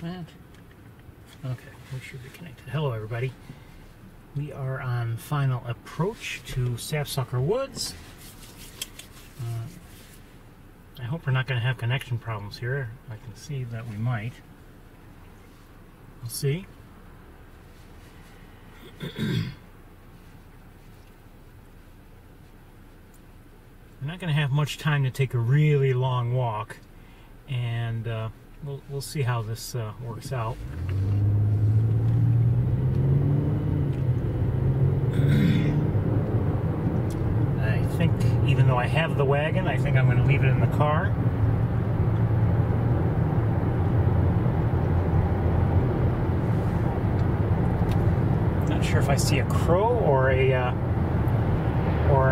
that? Okay, we should be connected. Hello, everybody. We are on final approach to Sapsucker Woods. I hope we're not going to have connection problems here. I can see that we might. We'll see. We're not going to have much time to take a really long walk, and we'll see how this works out. I think, even though I have the wagon, I think I'm going to leave it in the car. Not sure if I see a crow or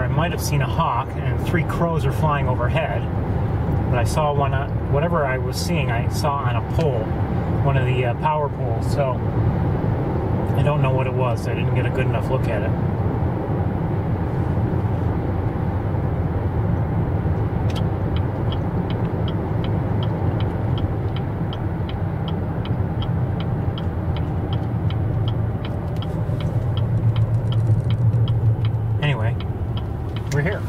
I might have seen a hawk, and 3 crows are flying overhead. But I saw one, whatever I was seeing, I saw on a pole, one of the power poles. So I don't know what it was. I didn't get a good enough look at it. Anyway, we're here.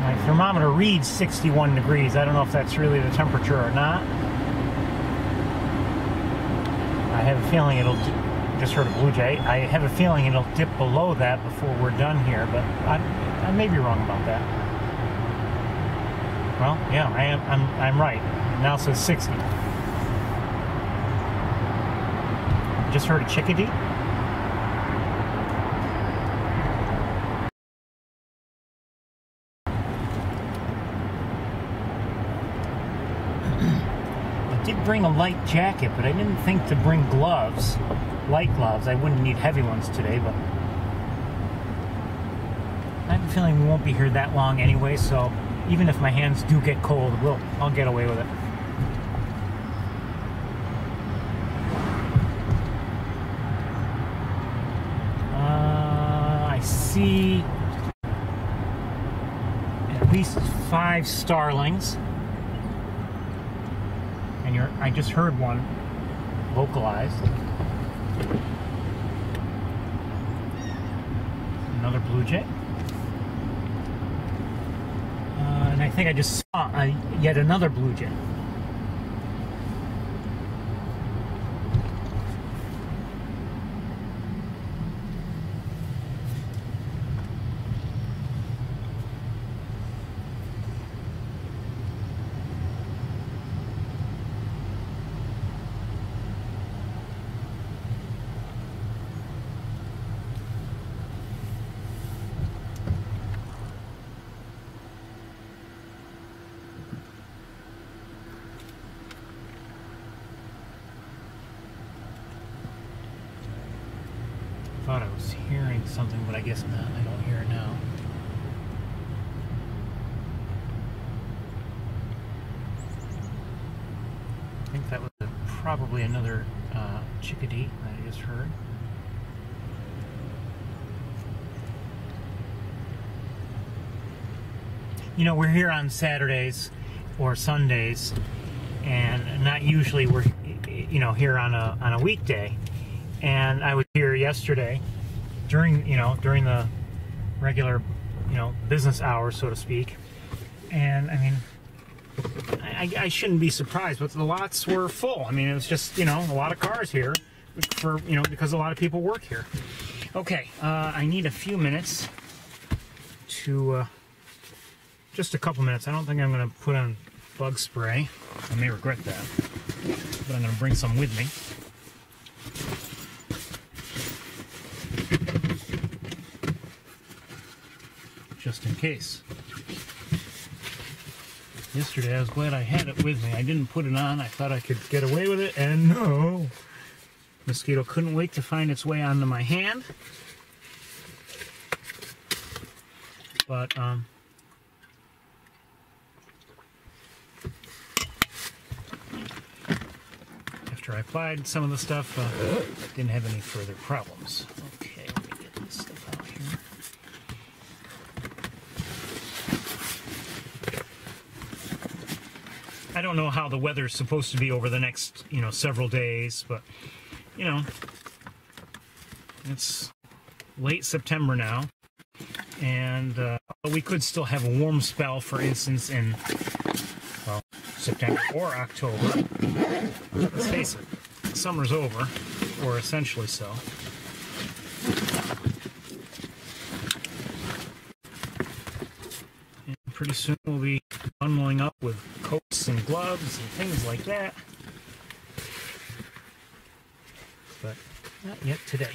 My thermometer reads 61 degrees. I don't know if that's really the temperature or not. I have a feeling it'll, just heard a blue jay, I have a feeling it'll dip below that before we're done here, but I may be wrong about that. Well, yeah, I'm right. It now says 60. Just heard a chickadee. I did bring a light jacket, but I didn't think to bring gloves, light gloves. I wouldn't need heavy ones today, but I have a feeling we won't be here that long anyway, so even if my hands do get cold, I'll get away with it. I see at least 5 starlings, and I just heard one vocalized. Another blue jay, and I think I just saw yet another blue jay. I thought I was hearing something, but I guess not. I don't hear it now. I think that was probably another chickadee that I just heard. You know, we're here on Saturdays or Sundays, and not usually we're, you know, here on a weekday. And I was here yesterday during the regular, business hours, so to speak. And I mean, I shouldn't be surprised, but the lots were full. I mean, it was just, a lot of cars here for, because a lot of people work here. Okay, I need a few minutes to, just a couple minutes. I don't think I'm going to put on bug spray. I may regret that, but I'm going to bring some with me. Just in case. Yesterday I was glad I had it with me. I didn't put it on. I thought I could get away with it, and no. Mosquito couldn't wait to find its way onto my hand. But after I applied some of the stuff, didn't have any further problems. Okay, let me get this stuff out here. don't know how the weather's supposed to be over the next, several days, but, it's late September now, and we could still have a warm spell, for instance, in, well, September or October. Let's face it, summer's over, or essentially so. And pretty soon we'll be bundling up with coats and gloves and things like that. But not yet today.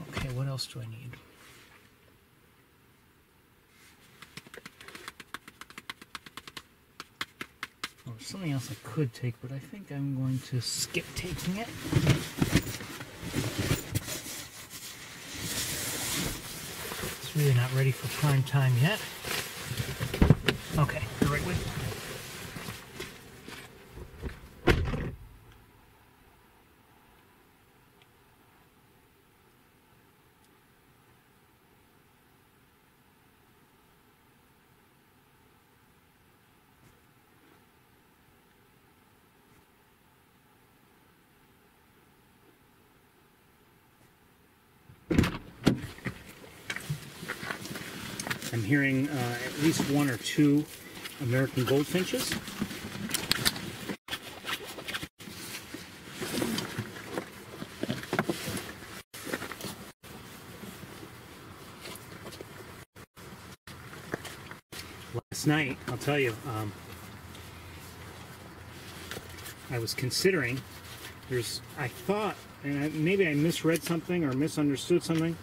Okay, what else do I need? Oh, there's something else I could take, but I think I'm going to skip taking it. It's really not ready for prime time yet. Okay, you're right with me. I'm hearing at least one or two American goldfinches. Last night, I'll tell you, I was considering, I thought, and maybe I misread something or misunderstood something,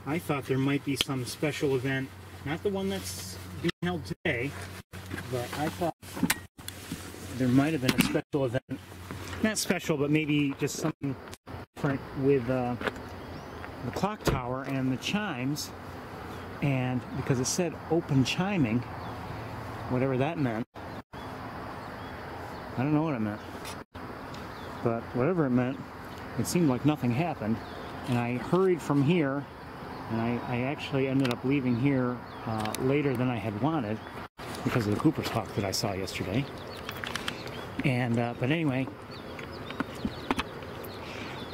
I thought there might be some special event. Not the one that's being held today, but I thought there might have been a special event. Not special, but maybe just something different with the clock tower and the chimes. And because it said open chiming, whatever that meant, I don't know what it meant. But whatever it meant, it seemed like nothing happened. And I hurried from here. And I actually ended up leaving here later than I had wanted because of the Cooper's Hawk that I saw yesterday. And but anyway,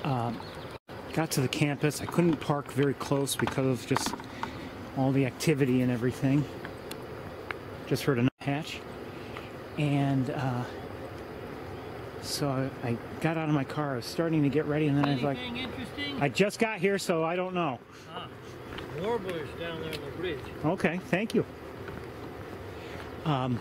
got to the campus. I couldn't park very close because of just all the activity and everything. Just heard a nuthatch, and so I got out of my car. I was starting to get ready, and then I was like, interesting? I just got here, so I don't know. Warblers down there on the bridge. Okay, thank you. Anyway,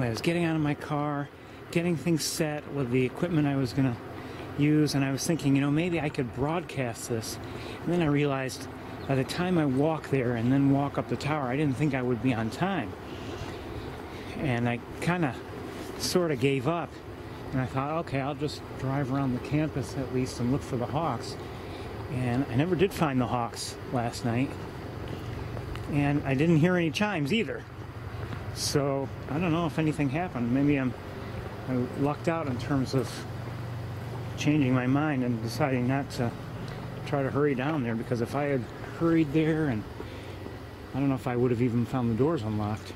I was getting out of my car, getting things set with the equipment I was going to use, and I was thinking, maybe I could broadcast this. And then I realized by the time I walk there and then walk up the tower, I didn't think I would be on time. And I kind of sort of gave up. And I thought, okay, I'll just drive around the campus at least and look for the hawks. And I never did find the hawks last night. And I didn't hear any chimes either. So I don't know if anything happened. Maybe I lucked out in terms of changing my mind and deciding not to try to hurry down there, because if I had hurried there, and I don't know if I would have even found the doors unlocked.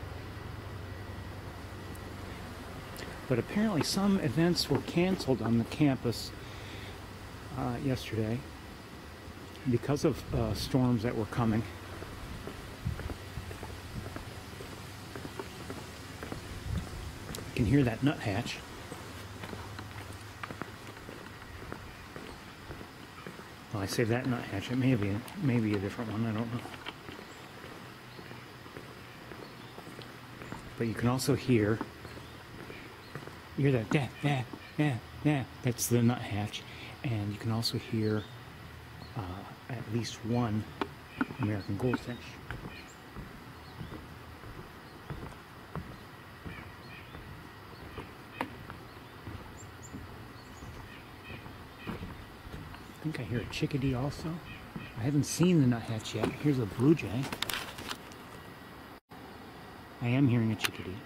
But apparently some events were canceled on the campus yesterday because of storms that were coming. You can hear that nuthatch. Well, I say that nuthatch. It may be a different one. I don't know. But you can also hear that yeah. That's the nuthatch, and you can also hear at least one American goldfinch. I think I hear a chickadee also. I haven't seen the nuthatch yet. Here's a blue jay. I am hearing a chickadee.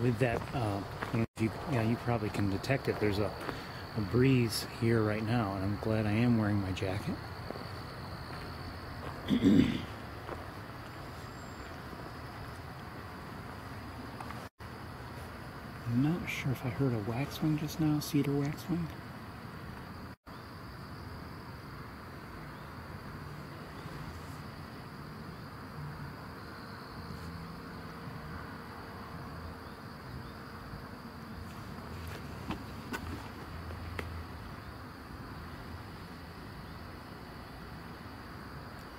with that, you probably can detect it. There's a breeze here right now, and I'm glad I am wearing my jacket. I'm not sure if I heard a waxwing just now, cedar waxwing.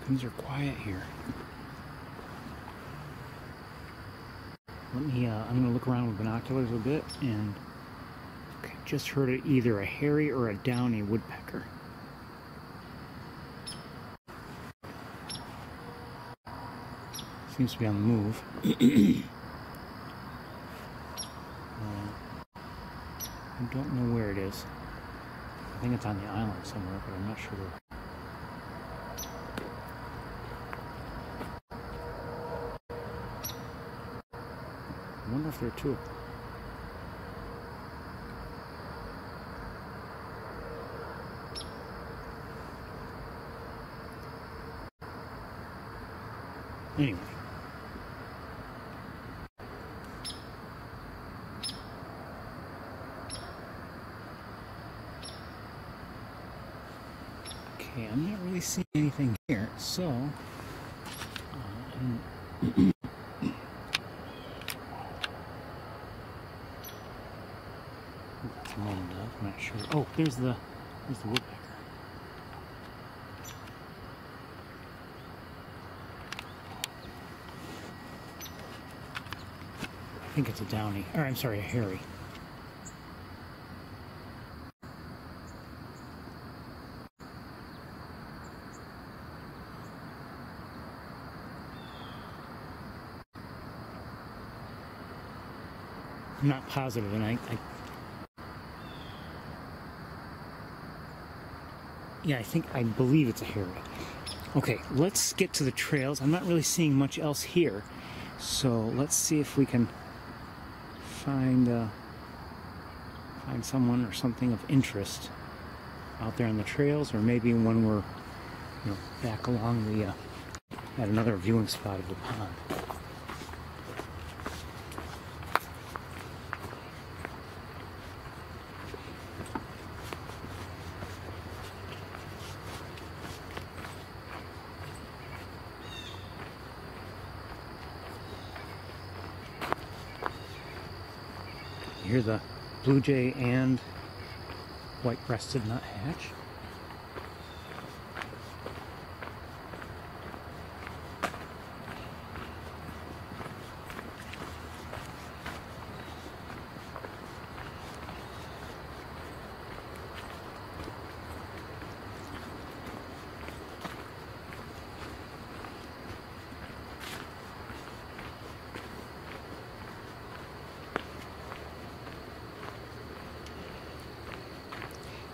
Things are quiet here. I'm gonna look around with binoculars a bit, and okay, just heard either a hairy or a downy woodpecker. Seems to be on the move. I don't know where it is. I think it's on the island somewhere, but I'm not sure where. I wonder if there are two. Anyway. Okay, I'm not really seeing anything here, so I'm not sure. Oh, there's the woodpecker. I think it's a downy. Or I'm sorry, a hairy. I'm not positive, and I believe it's a hairy. Okay, let's get to the trails. I'm not really seeing much else here, so let's see if we can find someone or something of interest out there on the trails, or maybe when we're back along at another viewing spot of the pond. Here's the blue jay and white-breasted nuthatch.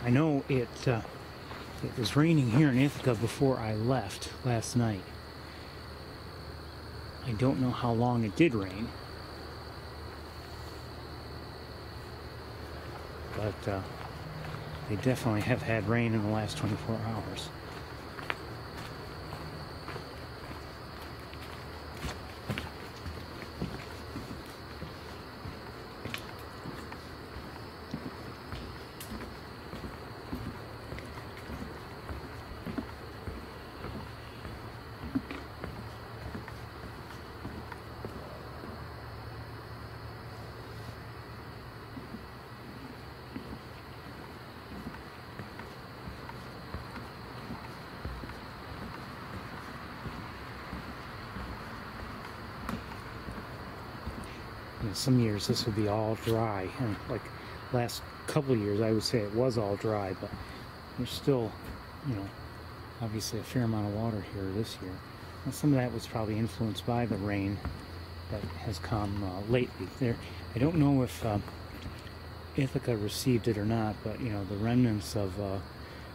I know it was raining here in Ithaca before I left last night. I don't know how long it did rain, but they definitely have had rain in the last 24 hours. Some years this would be all dry, and like last couple of years I would say it was all dry, but there's still, obviously a fair amount of water here this year. And some of that was probably influenced by the rain that has come lately. I don't know if Ithaca received it or not, but the remnants of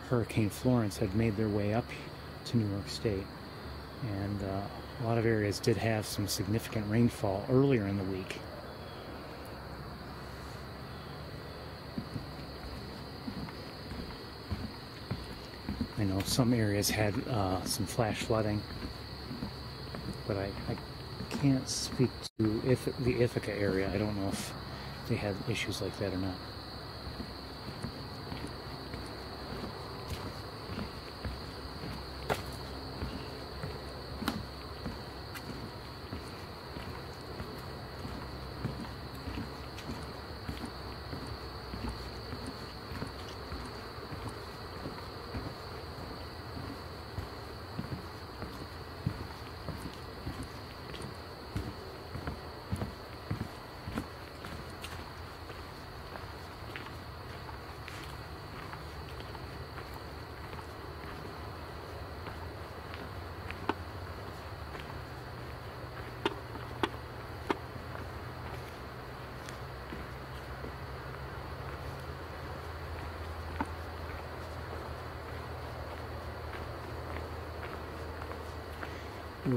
Hurricane Florence had made their way up to New York State, and a lot of areas did have some significant rainfall earlier in the week. know some areas had some flash flooding, but I can't speak to the Ithaca area. I don't know if they had issues like that or not.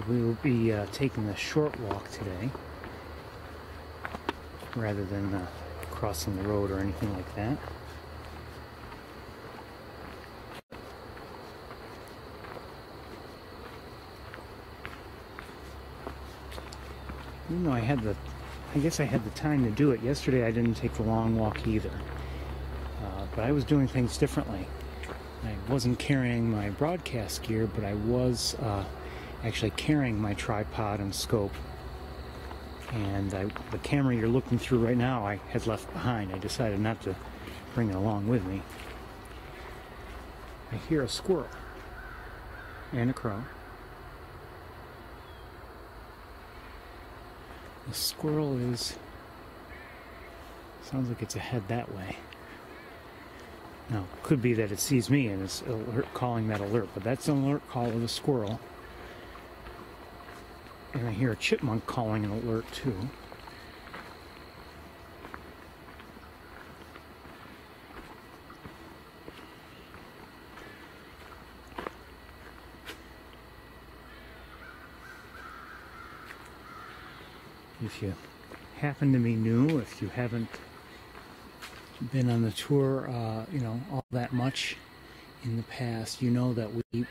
We will be taking a short walk today, rather than crossing the road or anything like that. Even though I guess I had the time to do it. Yesterday I didn't take the long walk either, but I was doing things differently. I wasn't carrying my broadcast gear, but I was actually carrying my tripod and scope, and the camera you're looking through right now I had left behind. I decided not to bring it along with me. I hear a squirrel and a crow. The squirrel sounds like it's ahead that way. Now, could be that it sees me and is calling that alert, but that's an alert call of a squirrel. And I hear a chipmunk calling an alert too. If you happen to be new, if you haven't been on the tour, all that much in the past, you know that we,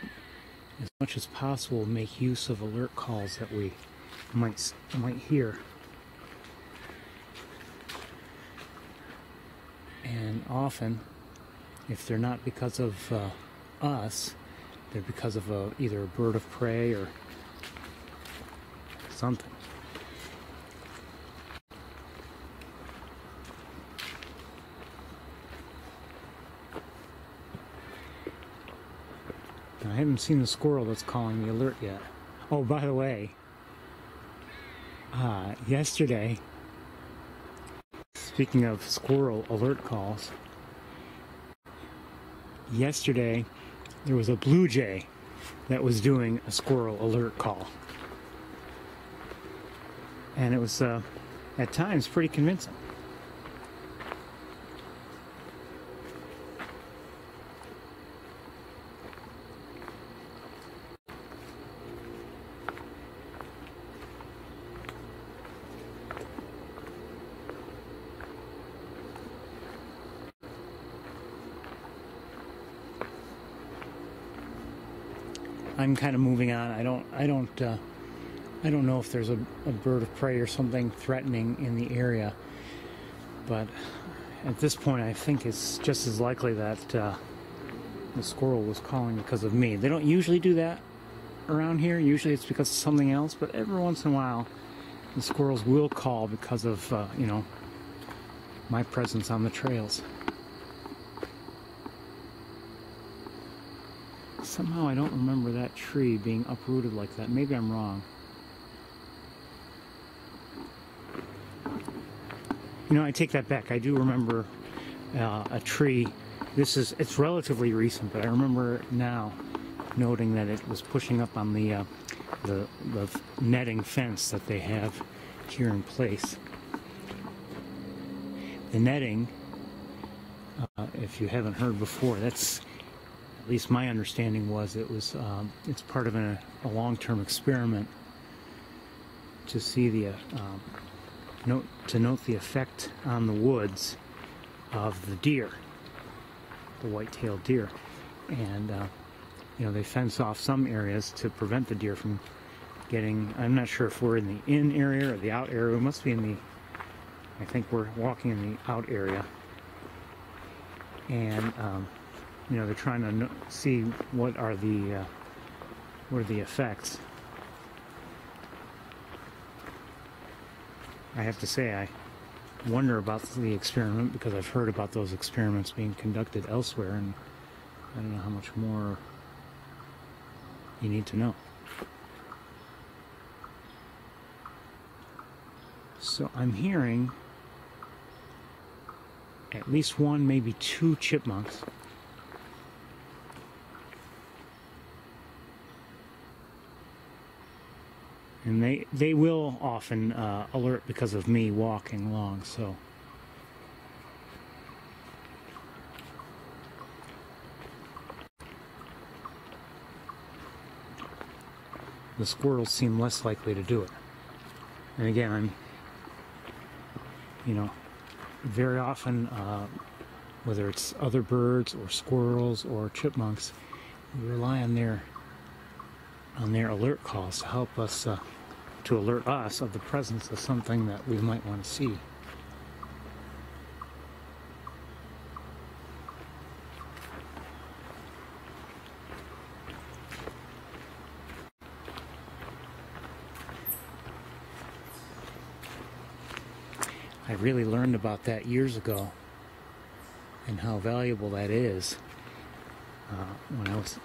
as much as possible, make use of alert calls that we might hear. And often, if they're not because of us, they're because of either a bird of prey or something. I haven't seen the squirrel that's calling the alert yet. Oh, by the way, yesterday, speaking of squirrel alert calls, yesterday there was a blue jay that was doing a squirrel alert call. And it was, at times, pretty convincing. I'm kind of moving on. I don't know if there's a bird of prey or something threatening in the area, but at this point I think it's just as likely that the squirrel was calling because of me. They don't usually do that around here. Usually it's because of something else, but every once in a while the squirrels will call because of my presence on the trails. Somehow I don't remember that tree being uprooted like that. Maybe I'm wrong. I take that back. I do remember a tree. It's relatively recent, but I remember now noting that it was pushing up on the netting fence that they have here in place. The netting, if you haven't heard before, that's, at least my understanding was, it's part of a long-term experiment to see note the effect on the woods of the deer, the white-tailed deer. And they fence off some areas to prevent the deer from getting, I'm not sure if we're in the in area or the out area. We must be in the, I think we're walking in the out area. And, they're trying to see what are the effects. I have to say, I wonder about the experiment because I've heard about those experiments being conducted elsewhere, and I don't know how much more you need to know. So I'm hearing at least one, maybe two chipmunks. And they will often alert because of me walking along, so. The squirrels seem less likely to do it. And again, I'm, very often, whether it's other birds or squirrels or chipmunks, we rely on their alert calls to help us, to alert us of the presence of something that we might want to see. I really learned about that years ago and how valuable that is when I was...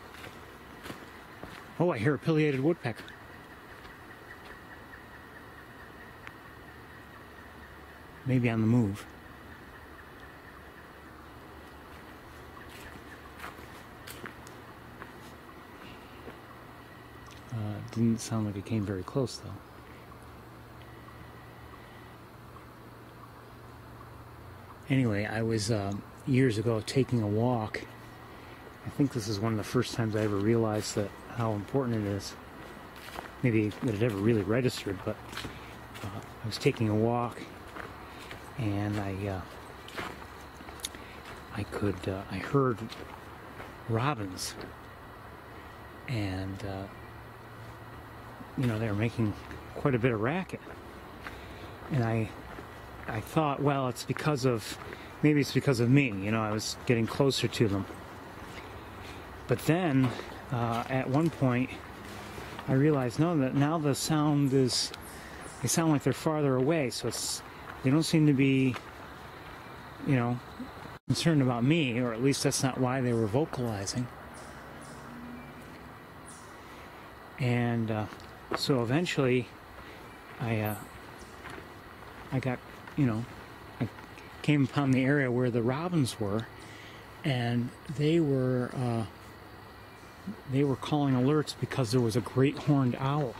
Oh, I hear a pileated woodpecker. Maybe on the move. Didn't sound like it came very close, though. Anyway, I was years ago taking a walk. I think this is one of the first times I ever realized that how important it is. Maybe that it ever really registered, but I was taking a walk, and I heard robins, and they were making quite a bit of racket, and I thought, well, maybe it's because of me. I was getting closer to them. But then, at one point, I realized, no, that now the sound is, they sound like they're farther away, so they don't seem to be, concerned about me, or at least that's not why they were vocalizing. And so eventually, I got, I came upon the area where the robins were, and they were calling alerts because there was a great horned owl.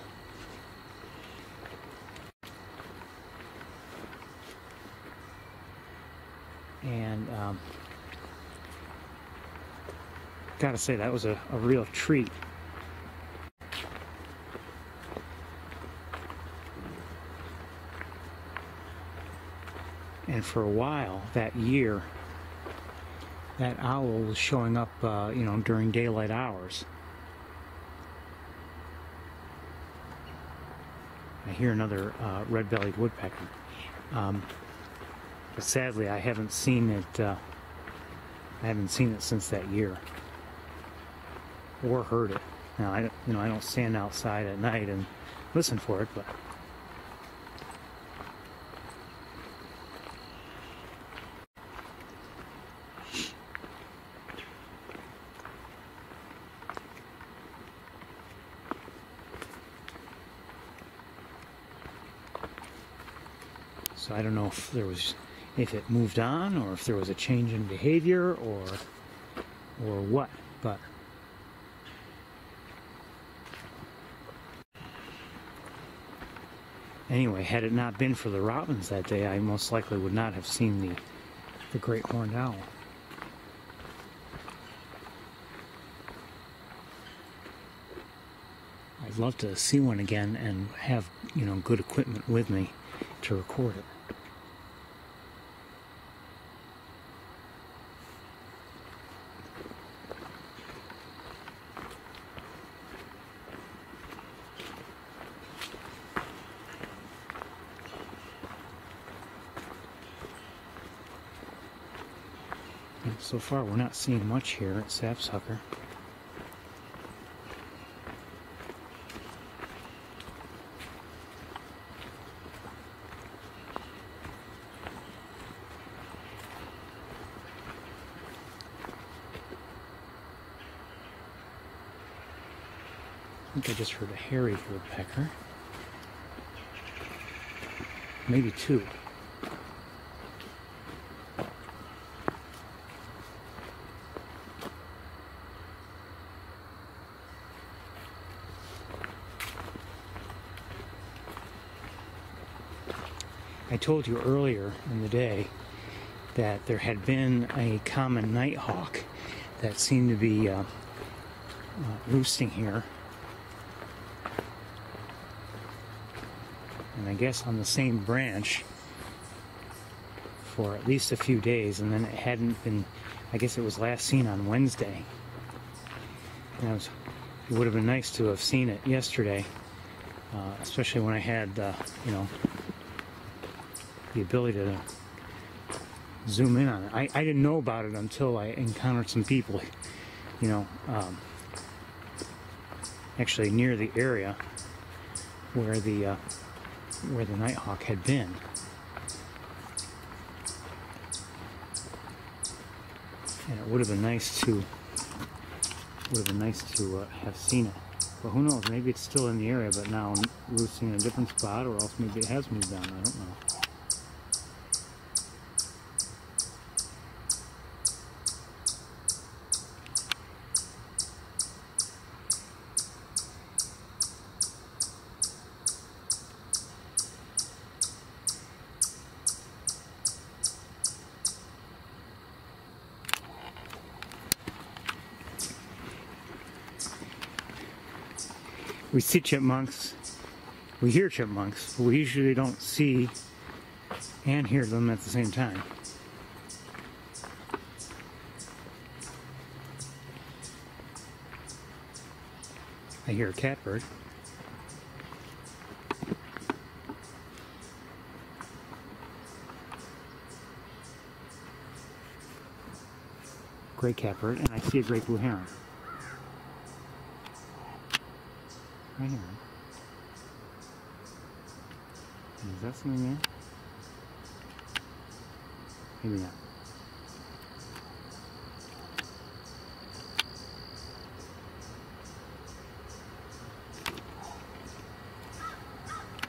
And gotta say, that was a real treat. And for a while that year, that owl was showing up, during daylight hours. I hear another red-bellied woodpecker. But sadly, I haven't seen it. I haven't seen it since that year, or heard it. Now, I don't stand outside at night and listen for it, but. So I don't know if it moved on, or if there was a change in behavior, or what, but anyway, had it not been for the robins that day, I most likely would not have seen the great horned owl. I'd love to see one again and have, good equipment with me to record it. And so far, we're not seeing much here at Sapsucker. I think I just heard a hairy woodpecker. Maybe two. I told you earlier in the day that there had been a common nighthawk that seemed to be roosting here. And I guess on the same branch for at least a few days, and then it hadn't been, I guess it was last seen on Wednesday. And it would have been nice to have seen it yesterday, especially when I had, you know, the ability to zoom in on it. I didn't know about it until I encountered some people, you know, actually near the area where the nighthawk had been. And it would have been nice to have seen it. But who knows? Maybe it's still in the area, but now roosting in a different spot, or else maybe it has moved on. I don't know. We see chipmunks, we hear chipmunks, but we usually don't see and hear them at the same time. I hear a catbird. Gray catbird, and I see a great blue heron. Right here. Is that something there? Maybe not.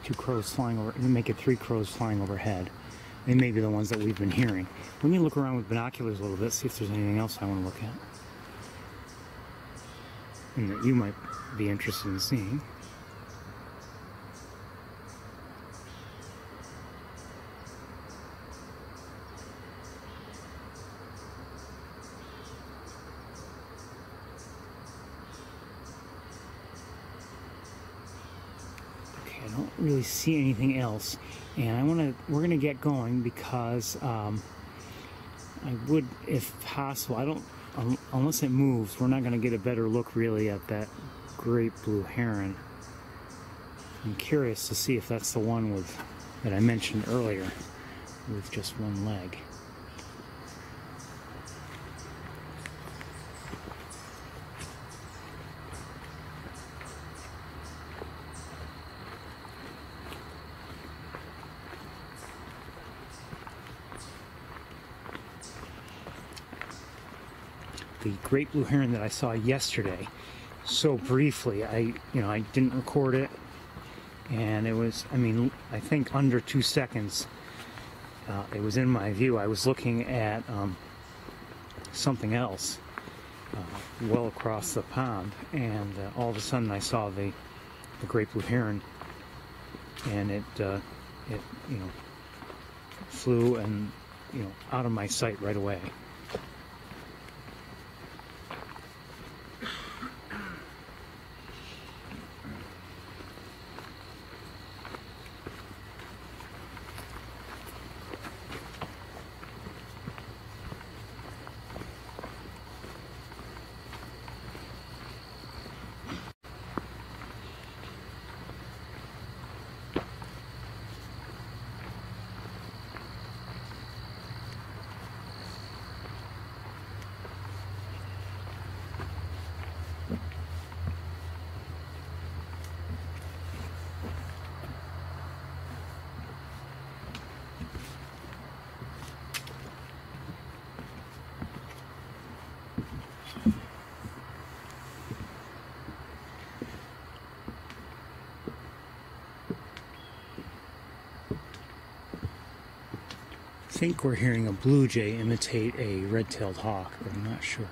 Two crows flying over, make it three crows flying overhead. They may be the ones that we've been hearing. Let me look around with binoculars a little bit, see if there's anything else I want to look at. And that you might be interested in seeing. Okay, I don't really see anything else, and we're gonna get going because I would, if possible, unless it moves, we're not going to get a better look really at that great blue heron. I'm curious to see if that's the one that I mentioned earlier with just one leg. The great blue heron that I saw yesterday, so briefly, I didn't record it, and it was, I think under 2 seconds, it was in my view. I was looking at something else well across the pond, and all of a sudden I saw the great blue heron, and it flew and out of my sight right away. I think we're hearing a blue jay imitate a red-tailed hawk, but I'm not sure.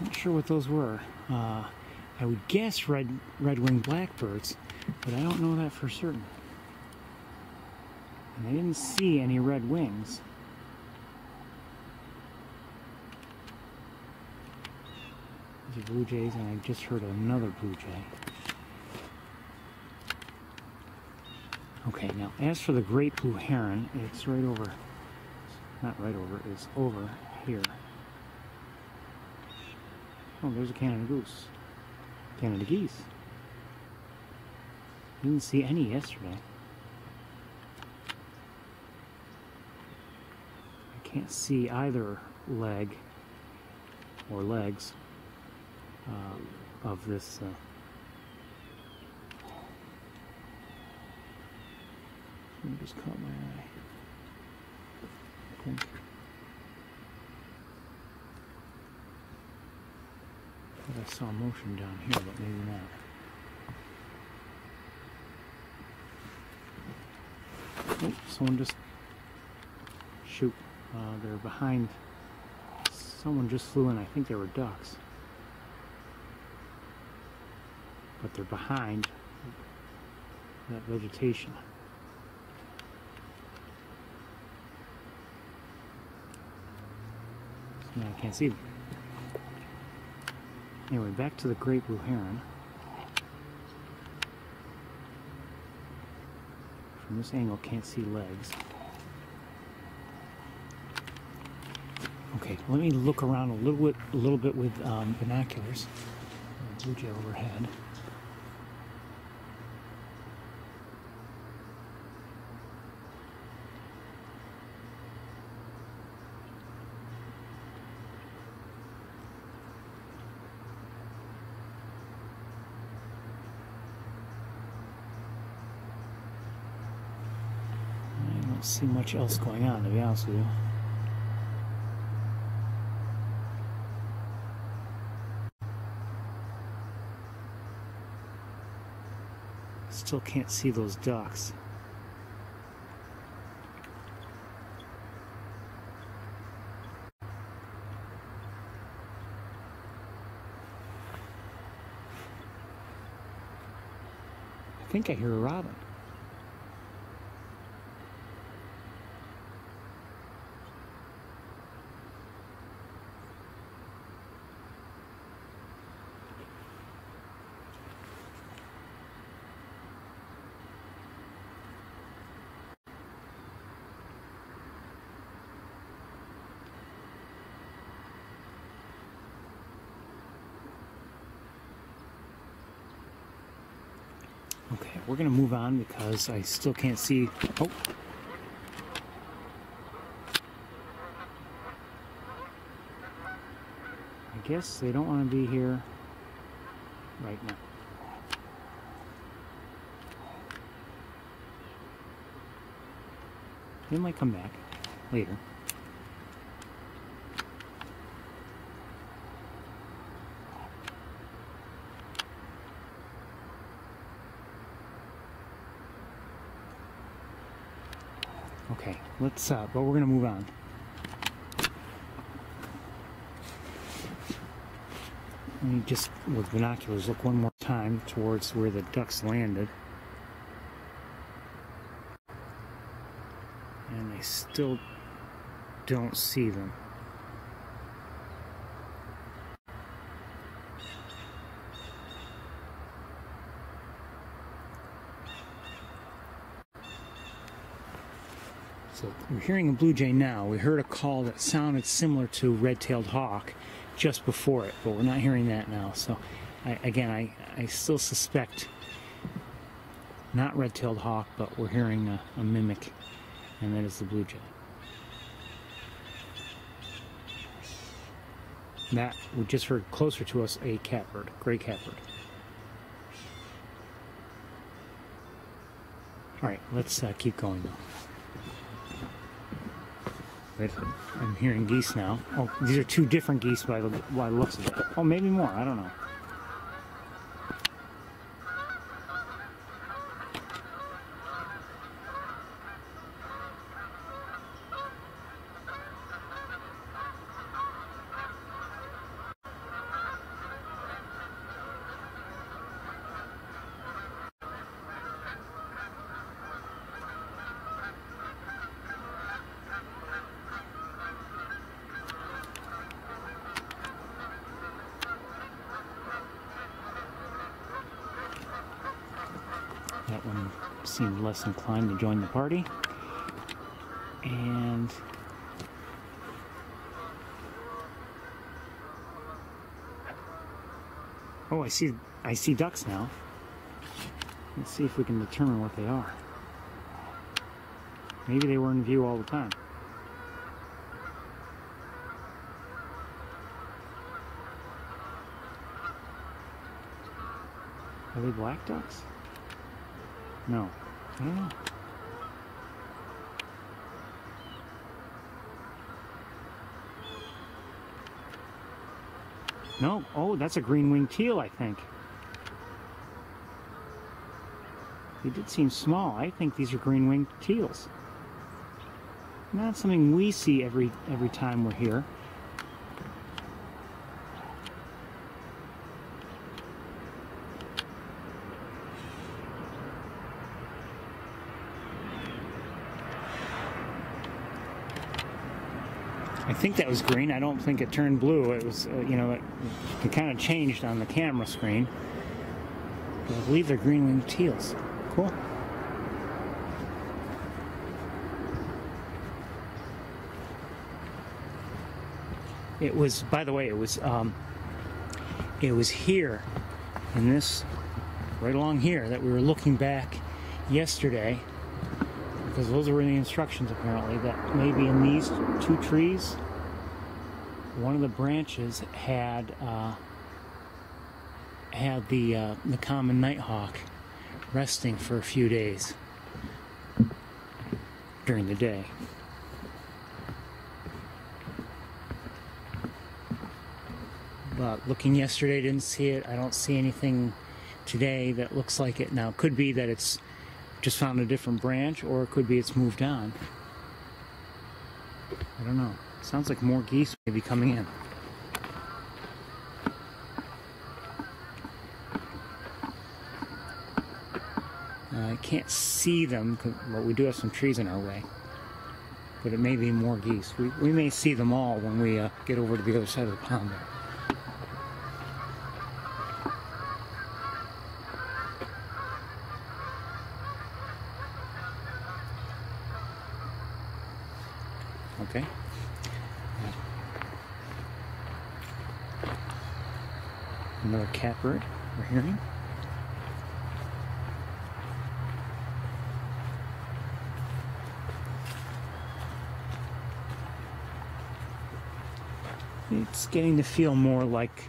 Not sure what those were. I would guess red-winged blackbirds, but I don't know that for certain. And I didn't see any red wings. These are blue jays, and I just heard another blue jay. Okay, now as for the great blue heron, it's right over, not right over, it's over here. Oh, there's a Canada goose. Canada geese. Didn't see any yesterday. I can't see either leg or legs of this. Something just caught my eye. I think. I saw motion down here, but maybe not. Oh, someone just... Shoot. They're behind... Someone just flew in. I think they were ducks. But they're behind that vegetation. So now I can't see them. Anyway, back to the great blue heron. From this angle, can't see legs. Okay, let me look around a little bit with binoculars. Blue jay overhead. I don't see much else going on, to be honest with you. Still can't see those ducks. I think I hear a robin. Okay, we're going to move on because I still can't see. Oh. I guess they don't want to be here right now. They might come back later. Okay, let's, but we're gonna move on. Let me just, with binoculars, look one more time towards where the ducks landed. And I still don't see them. So we're hearing a blue jay now. We heard a call that sounded similar to red-tailed hawk just before it, but we're not hearing that now. So I still suspect not red-tailed hawk, but we're hearing a mimic, and that is the blue jay. That we just heard closer to us a catbird, gray catbird. All right, let's keep going now. Wait, I'm hearing geese now. Oh, these are two different geese by the looks of it. Oh, maybe more. I don't know. That one seemed less inclined to join the party. And oh, I see ducks now. Let's see if we can determine what they are. Maybe they were in view all the time. Are they black ducks? No, I don't know. No, oh, that's a green-winged teal, I think. They did seem small. I think these are green-winged teals. Not something we see every time we're here. I think that was green. I don't think it turned blue. It was, you know, it kind of changed on the camera screen. But I believe they're green-winged teals. Cool. It was, by the way, it was here, in this, right along here, that we were looking back yesterday, because those were the instructions apparently, that maybe in these two trees, one of the branches had the common nighthawk resting for a few days during the day. But looking yesterday, didn't see it. I don't see anything today that looks like it. Now, it could be that it's just found a different branch, or it could be it's moved on. I don't know. Sounds like more geese may be coming in. I can't see them, but we do have some trees in our way. But it may be more geese. We may see them all when we get over to the other side of the pond there. Okay. Another catbird we're hearing. It's getting to feel more like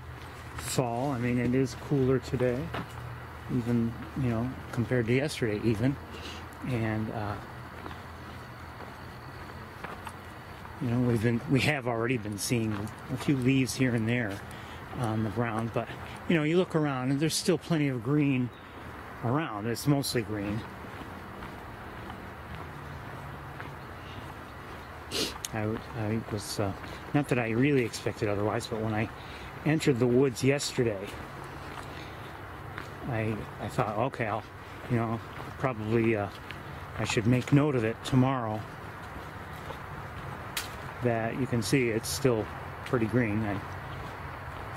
fall. I mean, it is cooler today, even, you know, compared to yesterday even. And you know, we have already been seeing a few leaves here and there on the ground, but you know, you look around and there's still plenty of green around. It's mostly green. I was, not that I really expected otherwise, but when I entered the woods yesterday, I thought, okay, I'll, probably, I should make note of it tomorrow, that you can see it's still pretty green. I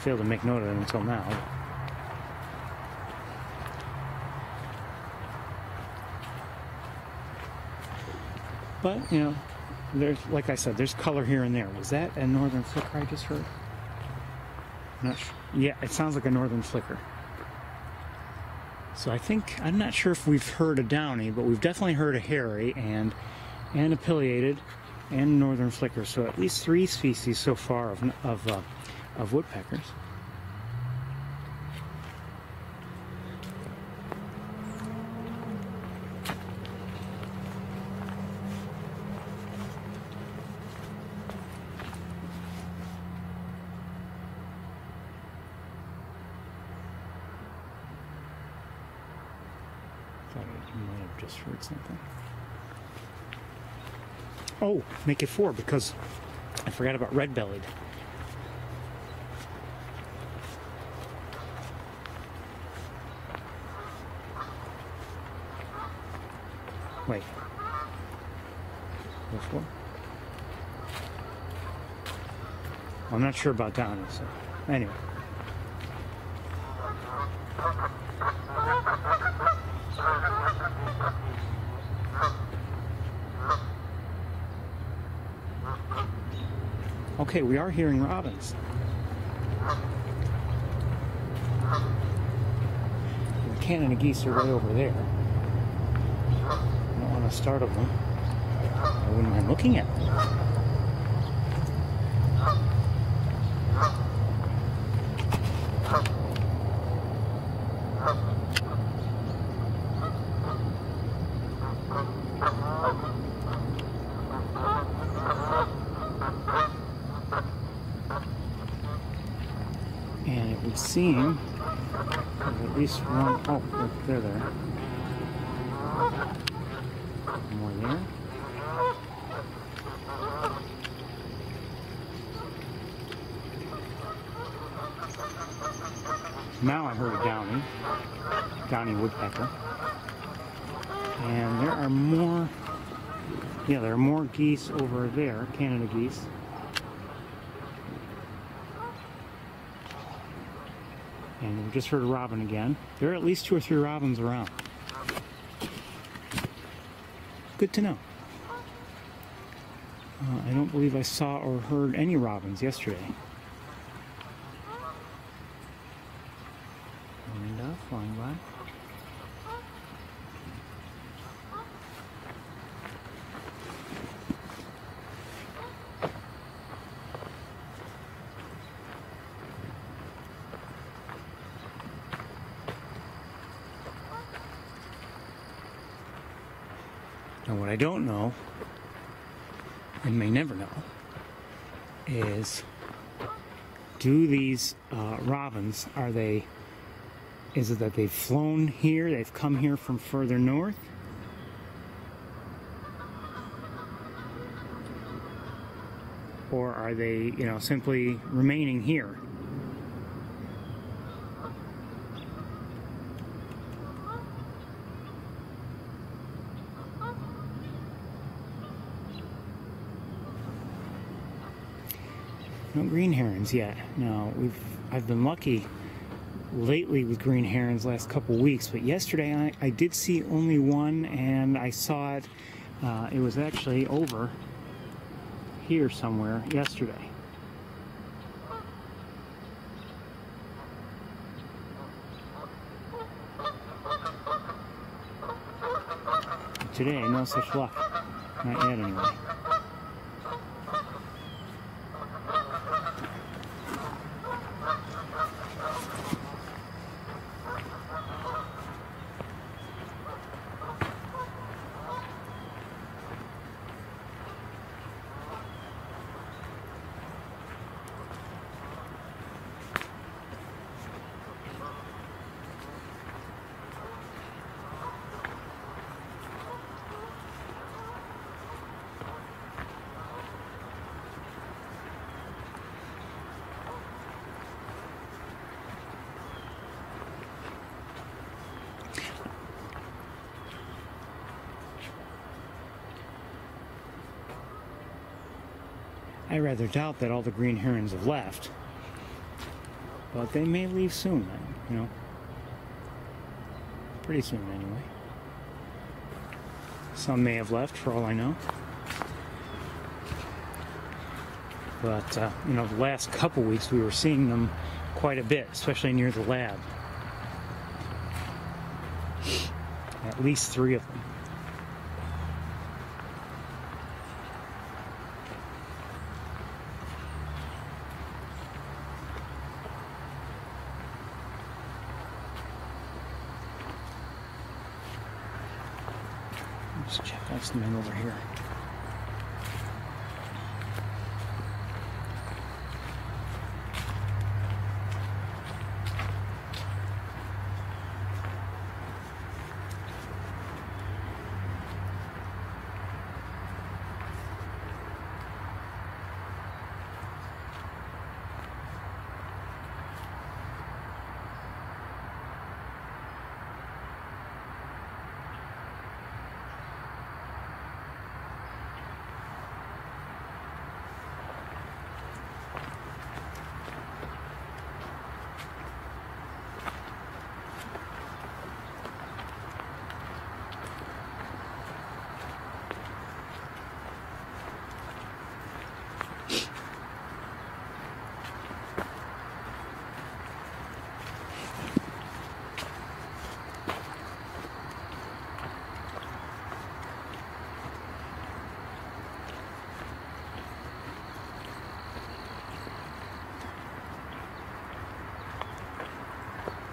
failed to make note of it until now. But, there's, like I said, there's color here and there. Was that a northern flicker I just heard? I'm not sure. Yeah, it sounds like a northern flicker. So I'm not sure if we've heard a downy, but we've definitely heard a hairy and a pileated and northern flicker. So at least 3 species so far of woodpeckers. I might have just heard something. Oh, make it 4 because I forgot about red-bellied. Wait. Go 4? I'm not sure about downy, so anyway. Okay, we are hearing robins. The Canada geese are right over there. I don't want to startle them. I wouldn't mind looking at them. And it would seem there's at least one. Oh, look, they're there. More there. Now I heard a downy woodpecker. And there are more, there are more geese over there, Canada geese. And we just heard a robin again. There are at least 2 or 3 robins around. Good to know. I don't believe I saw or heard any robins yesterday. And flying by. Now what I don't know, and may never know, is do these robins, is it that they've flown here, they've come here from further north? Or are they, simply remaining here? No green herons yet. Now, I've been lucky lately with green herons last couple weeks, but yesterday I did see only one, and I saw it. It was actually over here somewhere yesterday. Today, no such luck. Not yet, anyway. I rather doubt that all the green herons have left, but they may leave soon, you know, pretty soon anyway. Some may have left for all I know. But, you know, the last couple weeks we were seeing them quite a bit, especially near the lab. At least 3 of them. Let's check out some men over here.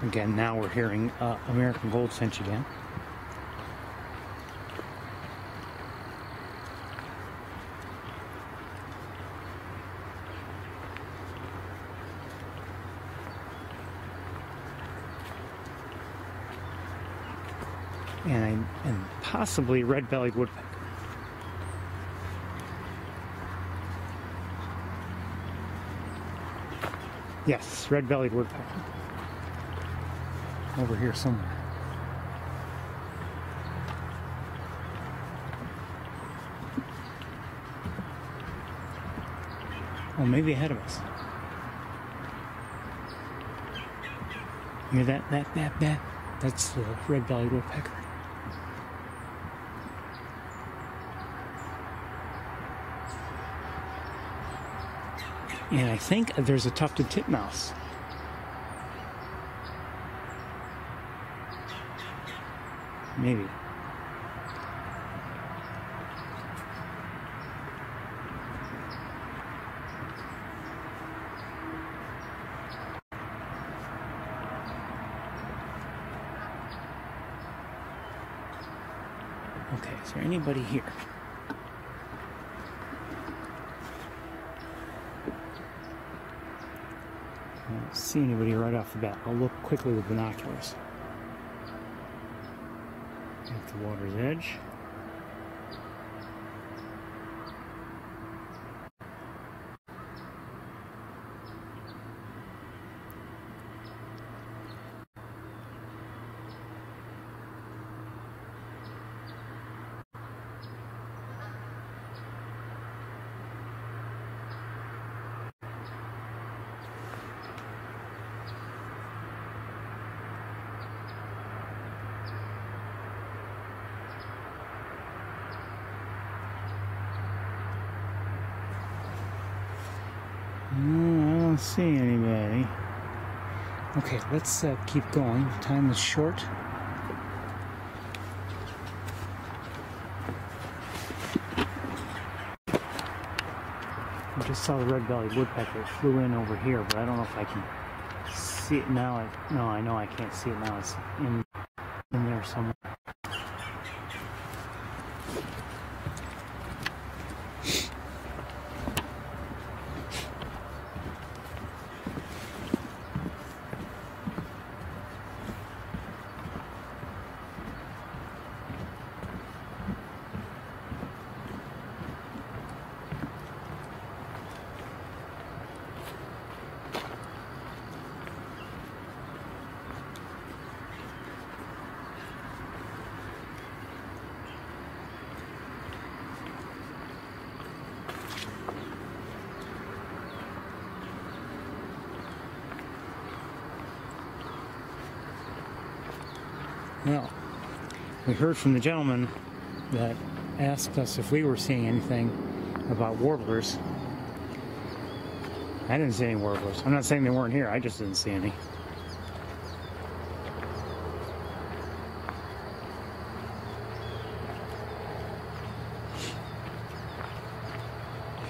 Again, now we're hearing American goldfinch again. And possibly red-bellied woodpecker. Yes, red-bellied woodpecker. Over here somewhere. Oh, maybe ahead of us. Hear that? That's the red-bellied woodpecker. And I think there's a tufted titmouse. Maybe. Okay, is there anybody here? I don't see anybody right off the bat. I'll look quickly with binoculars. At the water's edge. No, I don't see anybody. Okay, let's keep going. Time is short. I just saw the red-bellied woodpecker. It flew in over here, but I don't know if I can see it now. No, I know I can't see it now. It's in there somewhere. Well, we heard from the gentleman that asked us if we were seeing anything about warblers. I didn't see any warblers. I'm not saying they weren't here, I just didn't see any.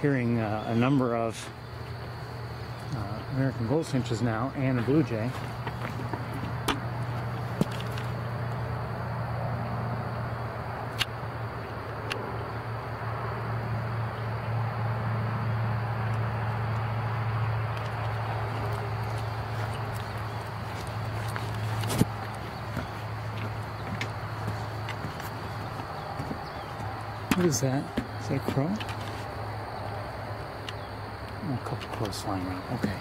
Hearing a number of American goldfinches now and a blue jay. What is that? Is that a crow? Oh, a couple crows flying around. Okay.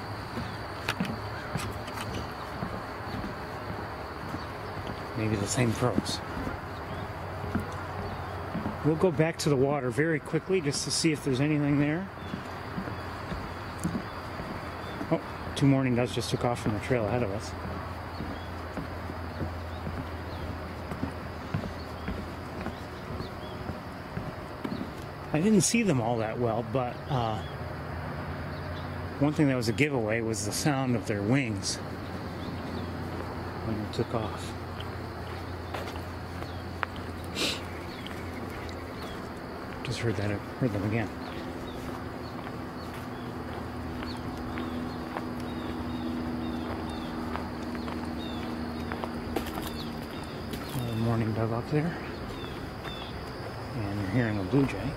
Maybe the same crows. We'll go back to the water very quickly just to see if there's anything there. Oh, two mourning doves just took off from the trail ahead of us. I didn't see them all that well, but one thing that was a giveaway was the sound of their wings when they took off. Just heard them again. Another mourning dove up there, and you're hearing a blue jay.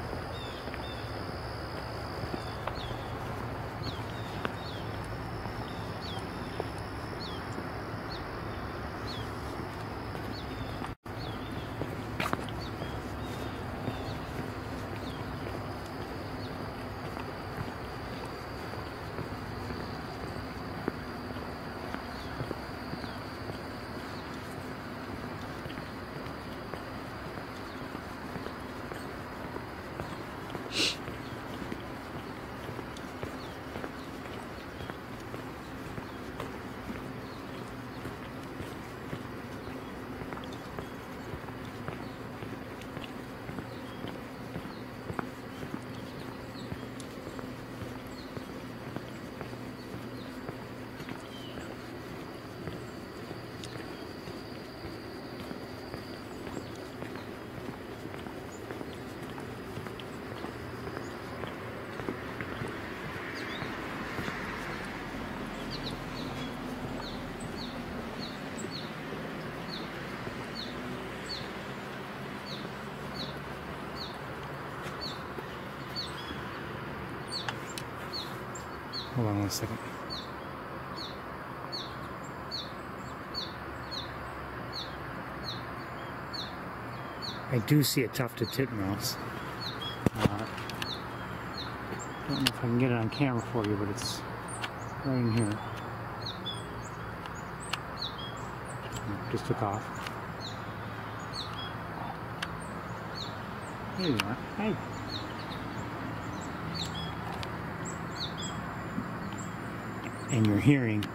Hold on one second. I do see a tufted titmouse. Don't know if I can get it on camera for you, but it's right in here. Just took off. There you are. Hey. And you're hearing,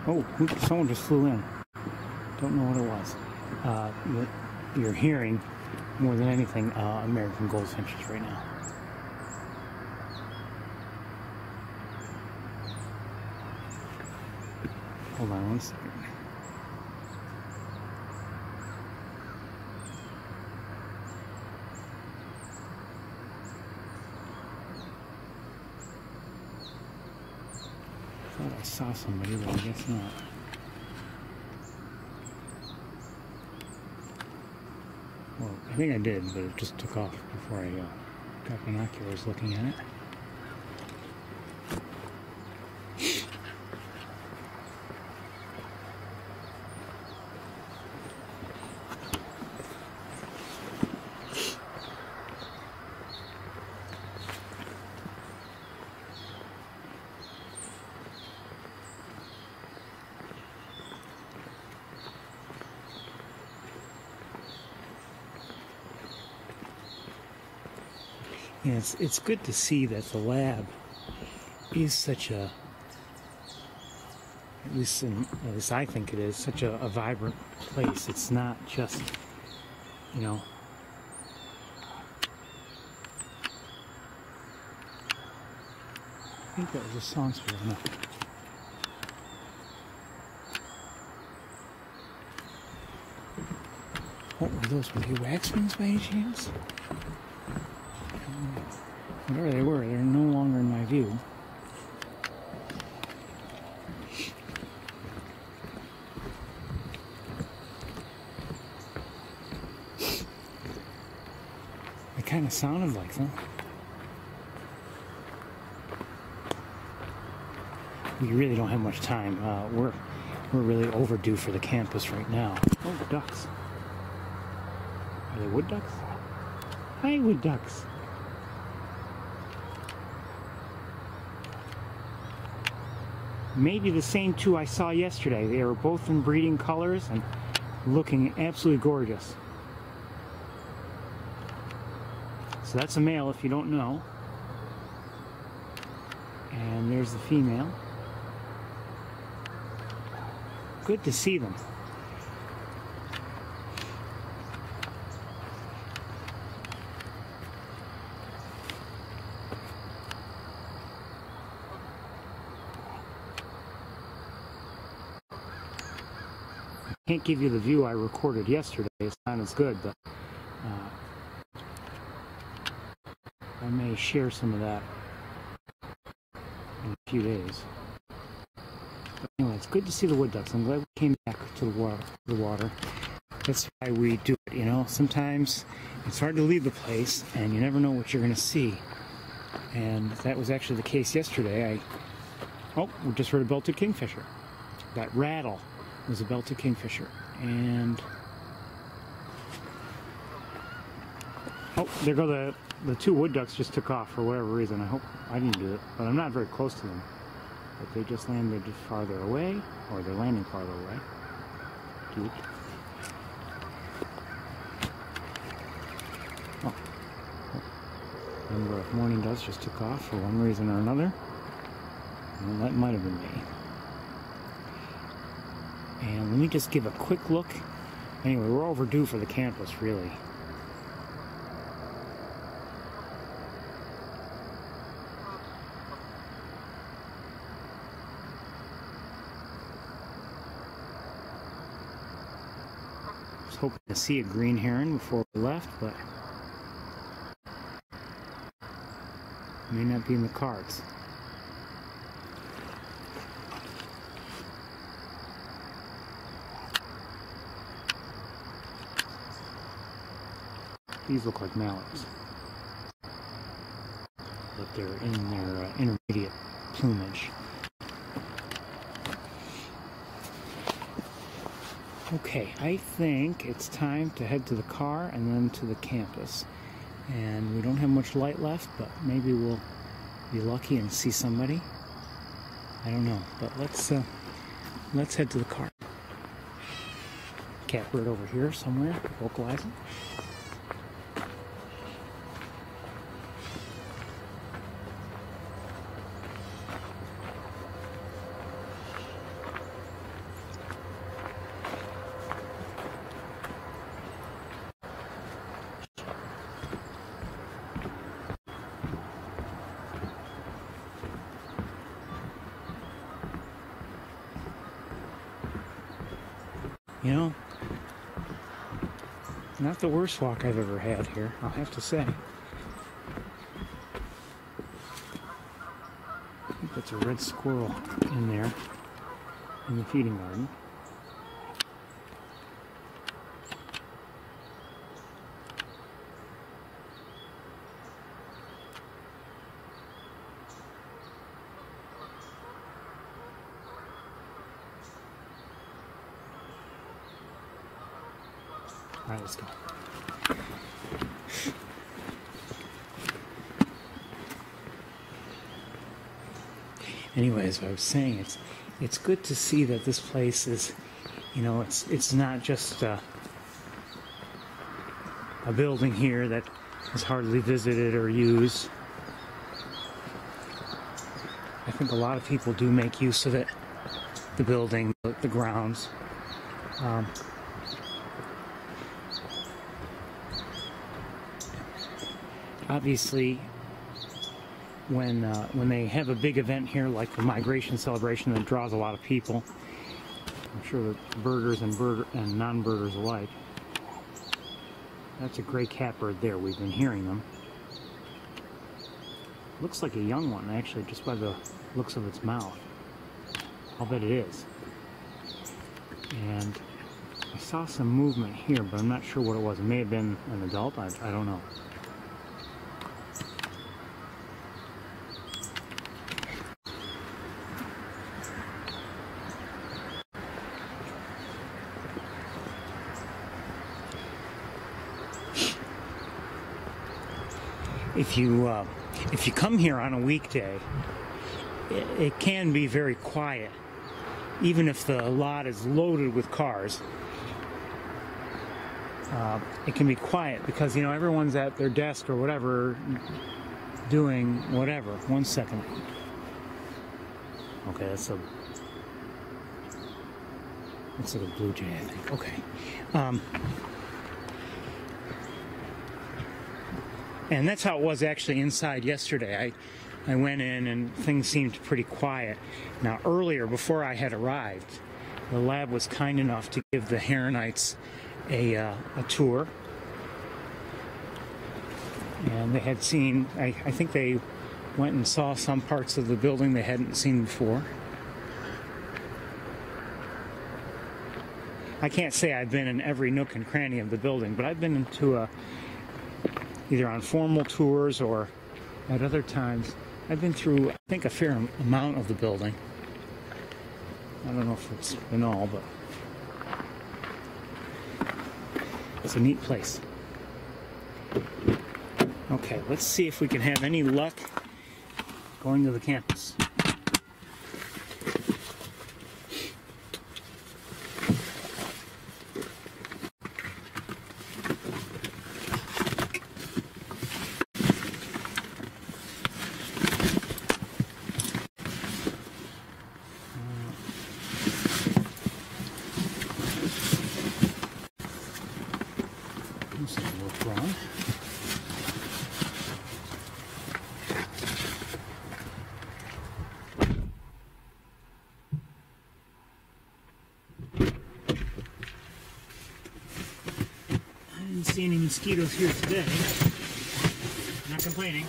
oh, someone just flew in. Don't know what it was. You're hearing, more than anything, American goldfinches right now. Hold on one second. I thought I saw somebody, but I guess not. Well, I think I did, but it just took off before I got binoculars looking at it. Yeah, it's good to see that the lab is such a at least I think it is, such a vibrant place. It's not just, you know, I think that was a songster. No. What were those? Were they waxwings by any chance? Whatever they were, they're no longer in my view. It kind of sounded like them. We really don't have much time. We're really overdue for the campus right now. Oh, the ducks. Are they wood ducks? Hi, wood ducks. Maybe the same two I saw yesterday. They were both in breeding colors and looking absolutely gorgeous. So that's a male if you don't know. And there's the female. Good to see them. I can't give you the view I recorded yesterday. It's not as good, but I may share some of that in a few days. But anyway, it's good to see the wood ducks. I'm glad we came back to the water. That's why we do it, you know. Sometimes it's hard to leave the place, and you never know what you're going to see. And that was actually the case yesterday. Oh, we just heard a belted kingfisher. That rattle was a belted kingfisher. And oh, there go the two wood ducks just took off for whatever reason. I hope I didn't do it, but I'm not very close to them. But they just landed farther away, or they're landing farther away. Cute. Oh. Number of mourning doves just took off for one reason or another. Well, that might have been me. And let me just give a quick look. Anyway, we're overdue for the campus, really. I was hoping to see a green heron before we left, but may not be in the cards. These look like mallards, but they're in their intermediate plumage. Okay, I think it's time to head to the car and then to the campus. And we don't have much light left, but maybe we'll be lucky and see somebody. I don't know, but let's head to the car. Catbird over here somewhere, vocalizing. You know, not the worst walk I've ever had here, I'll have to say. I think that's a red squirrel in there, in the feeding garden. All right, let's go. Anyway, as I was saying, it's good to see that this place is, you know, it's not just a building here that is hardly visited or used. I think a lot of people do make use of it. the building, the grounds. Obviously, when they have a big event here like the migration celebration that draws a lot of people, I'm sure that birders and non-birders alike. That's a gray catbird there. We've been hearing them. Looks like a young one, actually, just by the looks of its mouth. I'll bet it is. And I saw some movement here, but I'm not sure what it was. It may have been an adult. I don't know. If you come here on a weekday, it can be very quiet, even if the lot is loaded with cars. It can be quiet because, you know, everyone's at their desk or whatever, doing whatever. 1 second. Okay, that's a blue jay, I think. Okay. And that's how it was actually inside yesterday. I went in and things seemed pretty quiet. Now earlier, before I had arrived, the lab was kind enough to give the heronites a tour. And they had seen, I think they went and saw some parts of the building they hadn't seen before. I can't say I've been in every nook and cranny of the building, but I've been into either on formal tours or at other times. I've been through, I think, a fair amount of the building. I don't know if it's been all, but it's a neat place. Okay, let's see if we can have any luck going to the campus. See any mosquitoes here today. Not complaining.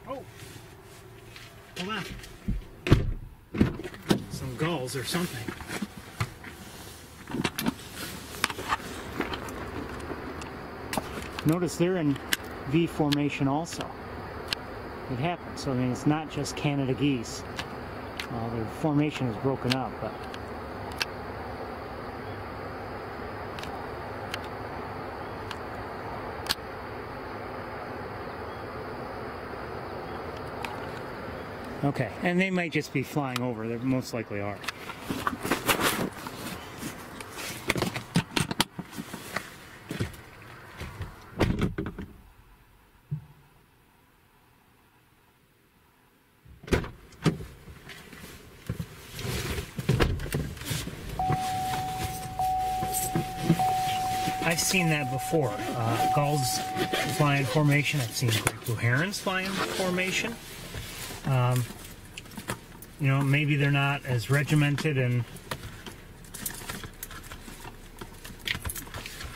Oh, hold on. Some gulls or something. Notice they're in V formation also. It happens. So I mean, it's not just Canada geese. The formation is broken up, but okay. And they might just be flying over. They most likely are. I've seen that before. Gulls fly in formation. I've seen great blue herons fly in formation. You know, maybe they're not as regimented and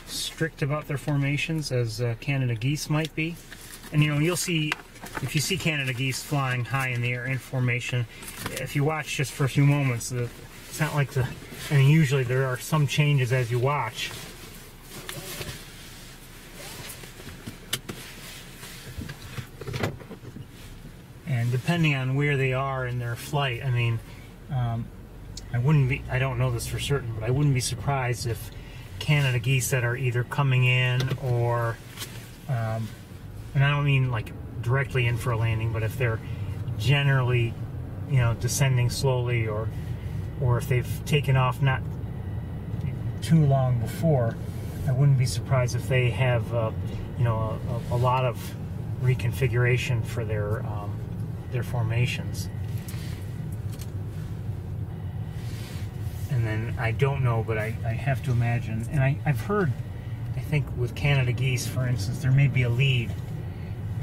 strict about their formations as Canada geese might be. And you know, you'll see, if you see Canada geese flying high in the air in formation, if you watch just for a few moments, it's not like I mean, usually there are some changes as you watch. And depending on where they are in their flight, I mean, I don't know this for certain, but I wouldn't be surprised if Canada geese that are either coming in or, and I don't mean like directly in for a landing, but if they're generally, you know, descending slowly, or if they've taken off not too long before, I wouldn't be surprised if they have, you know, a lot of reconfiguration for their formations. And then I don't know, but I have to imagine, and I've heard, I think with Canada geese, for instance, there may be a lead,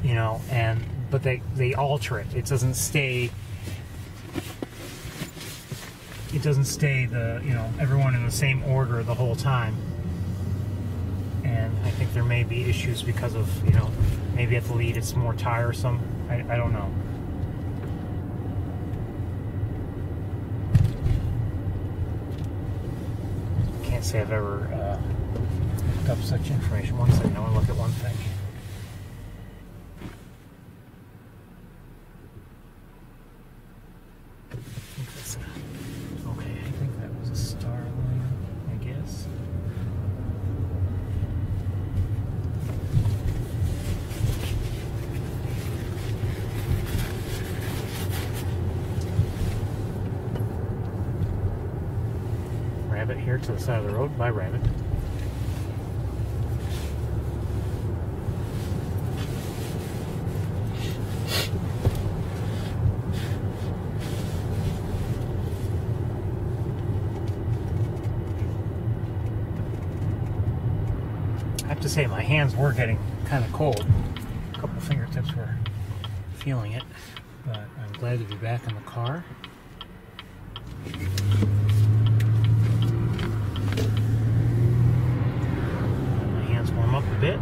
you know, but they alter it. It doesn't stay. It doesn't stay everyone in the same order the whole time. And I think there may be issues because of, you know, maybe at the lead it's more tiresome. I don't know. Can't say I've ever looked up such information. One second, I want to look at one thing. Okay, I think that was a starling, I guess. Rabbit here to the side of the road. Bye, rabbit. I have to say, my hands were getting kind of cold. A couple fingertips were feeling it, but I'm glad to be back in the car. My hands warm up a bit.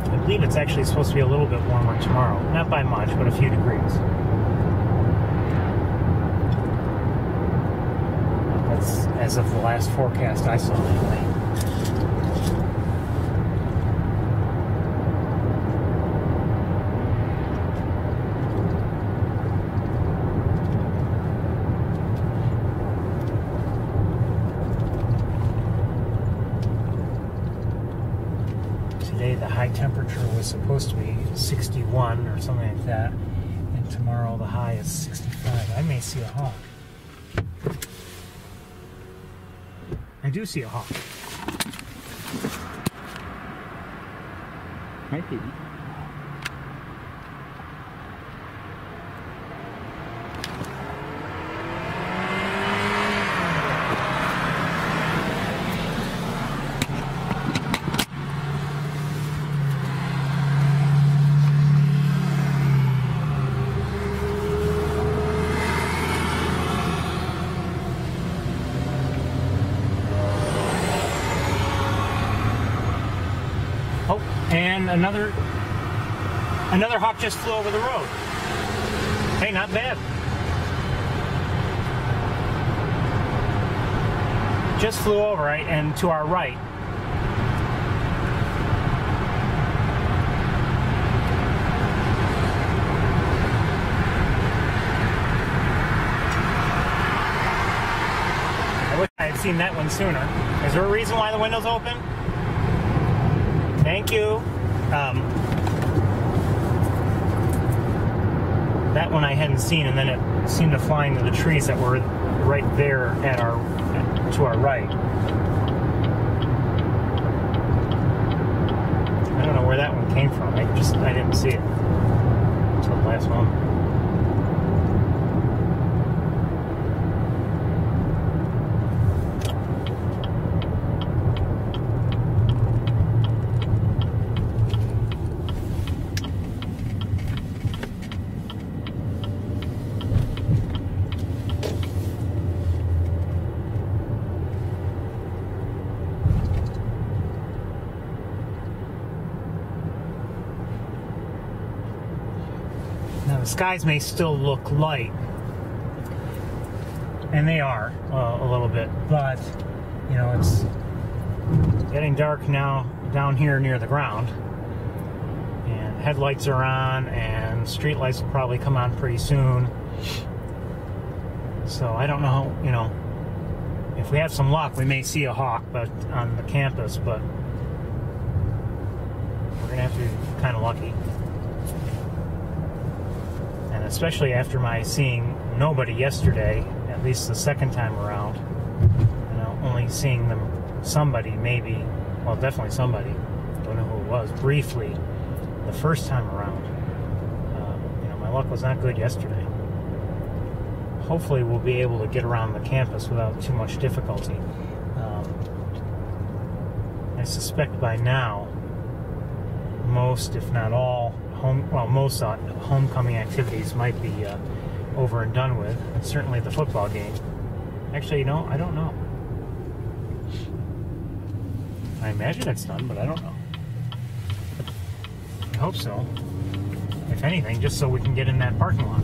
I believe it's actually supposed to be a little bit warmer tomorrow. Not by much, but a few degrees. That's as of the last forecast I saw anyway. Today the high temperature was supposed to be 61 or something like that, and tomorrow the high is 65. I may see a hawk. I do see a hawk. Might be. Oh, and another hawk just flew over the road. Hey, not bad. Just flew over, right, and to our right. I wish I had seen that one sooner. Is there a reason why the window's open? Thank you. That one I hadn't seen, and then it seemed to fly into the trees that were right there to our right. I don't know where that one came from. I didn't see it until the last one. Now the skies may still look light, and they are a little bit, but you know, it's getting dark now down here near the ground, and headlights are on, and street lights will probably come on pretty soon. So I don't know, you know, if we have some luck we may see a hawk but on the campus, but we're gonna have to be kind of lucky. And especially after my seeing nobody yesterday, at least the second time around, only seeing them, somebody maybe, well, definitely somebody, don't know who it was, briefly the first time around. My luck was not good yesterday. Hopefully we'll be able to get around the campus without too much difficulty. I suspect by now most, if not all, most homecoming activities might be over and done with. Certainly the football game. Actually, I don't know. I imagine it's done, but I don't know. I hope so. If anything, just so we can get in that parking lot.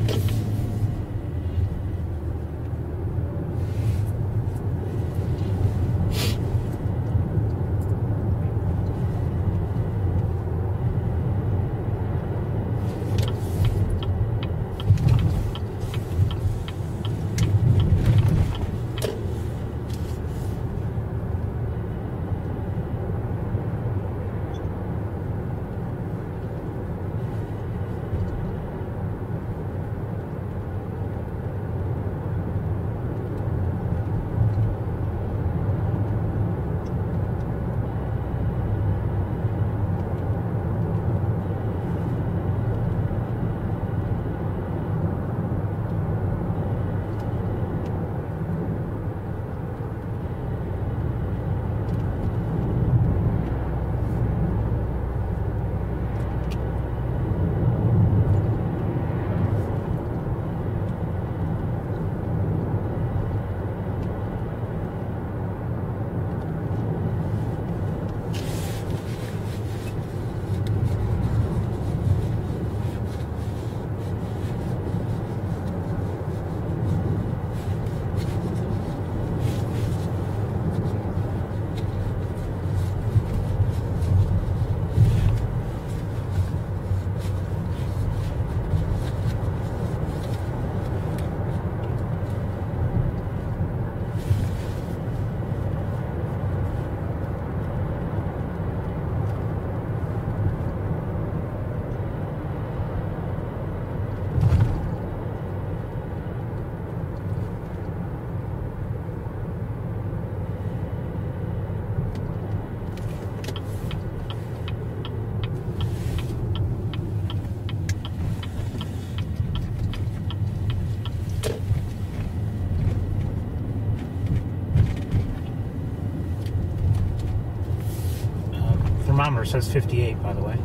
Thermometer says 58, by the way.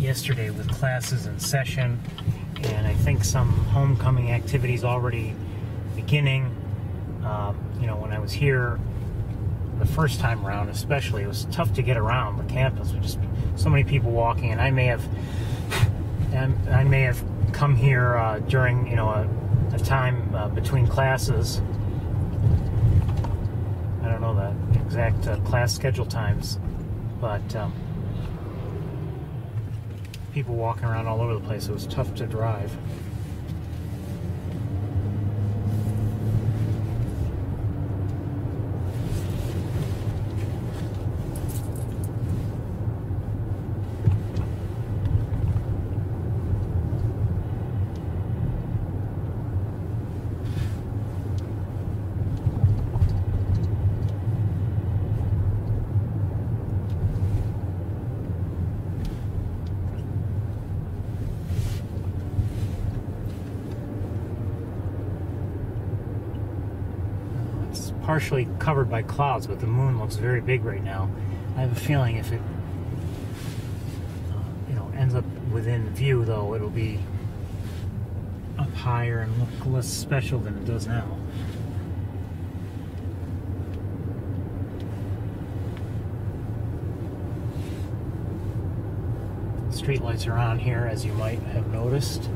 yesterday with classes in session, and I think some homecoming activities already beginning. You know, when I was here the first time around, especially, it was tough to get around the campus with just so many people walking, and I may have come here during, you know, a time between classes. I don't know the exact class schedule times, but people walking around all over the place. It was tough to drive. Partially covered by clouds, but the moon looks very big right now. I have a feeling if it you know, ends up within view, though, it'll be up higher and look less special than it does now. Street lights are on here, as you might have noticed.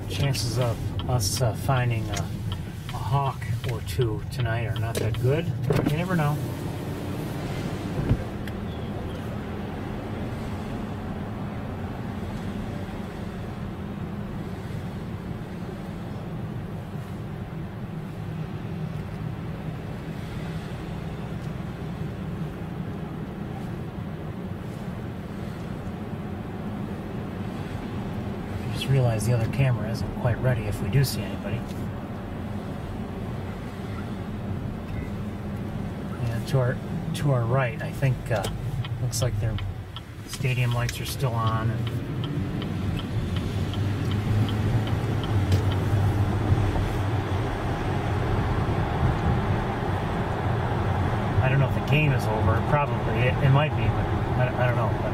Chances of us finding a hawk or two tonight are not that good. You never know. Realize the other camera isn't quite ready if we do see anybody. And to our right, I think looks like their stadium lights are still on. And I don't know if the game is over. Probably it might be, but I don't know. But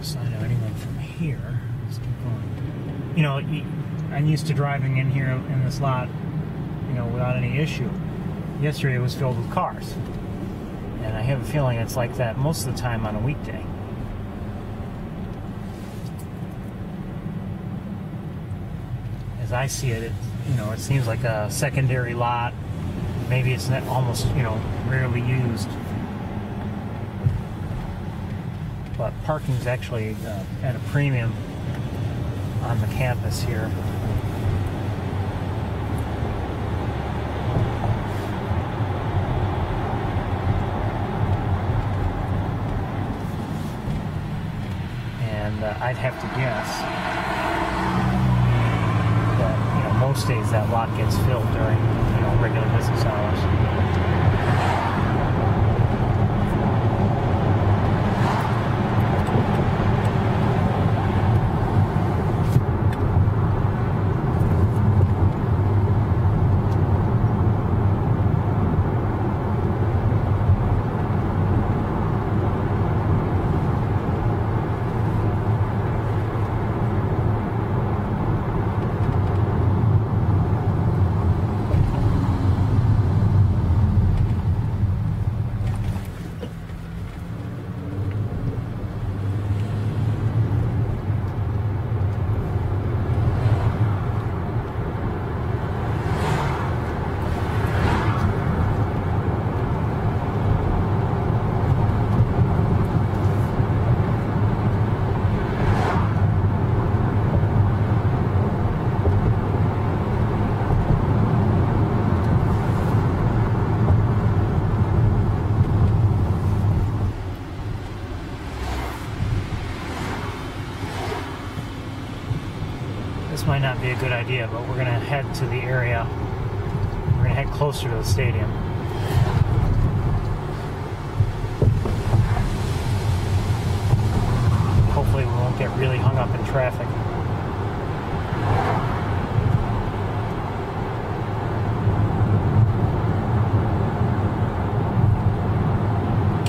sign of anyone from here. Let's keep going. You know, I'm used to driving in here in this lot, you know, without any issue. Yesterday it was filled with cars, and I have a feeling it's like that most of the time on a weekday. As I see it, you know, it seems like a secondary lot. Maybe it's not, almost, you know, rarely used. But parking's actually at a premium on the campus here. And I'd have to guess that, you know, most days that lot gets filled during, you know, regular business hours. might not be a good idea, but we're going to head to the area. We're going to head closer to the stadium. Hopefully we won't get really hung up in traffic.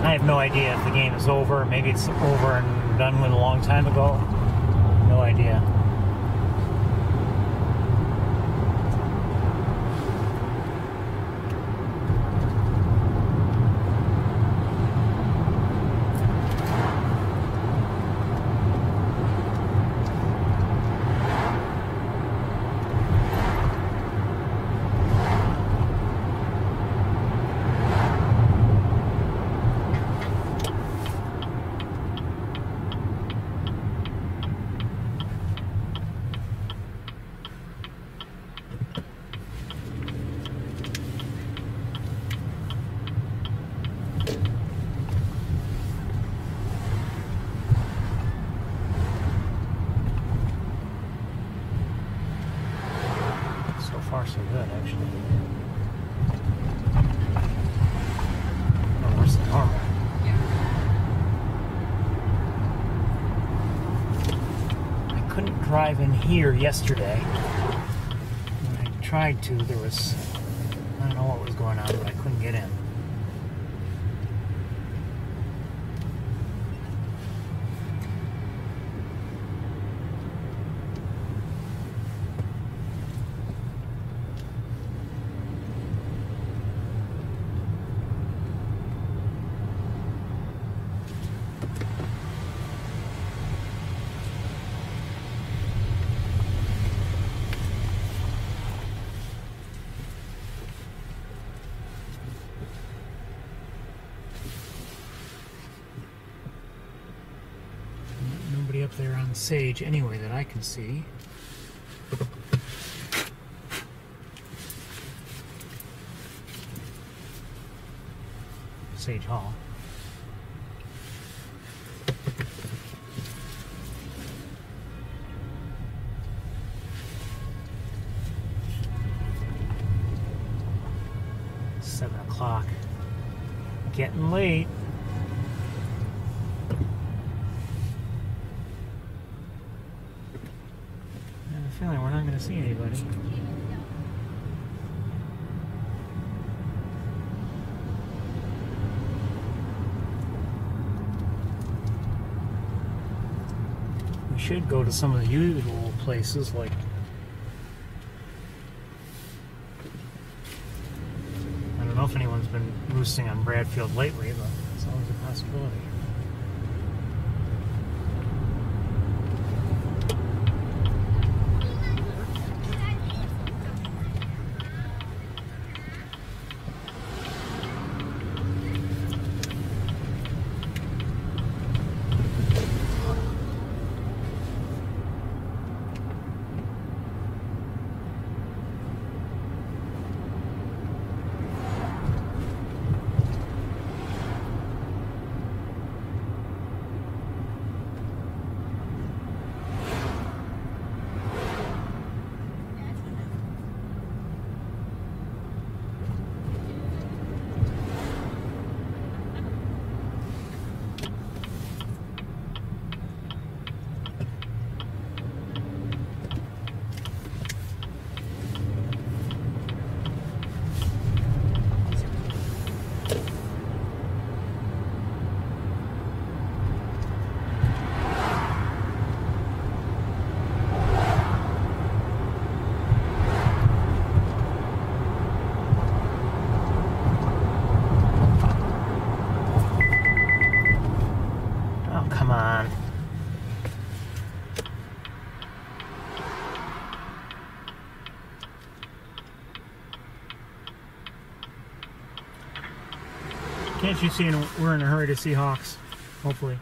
I have no idea if the game is over. Maybe it's over and done with a long time ago. No idea. So far, so good, actually. Oh, worse than normal. I couldn't drive in here yesterday. When I tried to, there was... I don't know what was going on, but I couldn't get in. Nobody up there on Sage anyway that I can see. Sage Hall. It's 7 o'clock. Getting late. I have a feeling we're not going to see anybody. We should go to some of the usual places like I don't know if anyone's been roosting on Bradfield lately, but it's always a possibility. Come on. Can't you see we're in a hurry to see Hawks? Hopefully.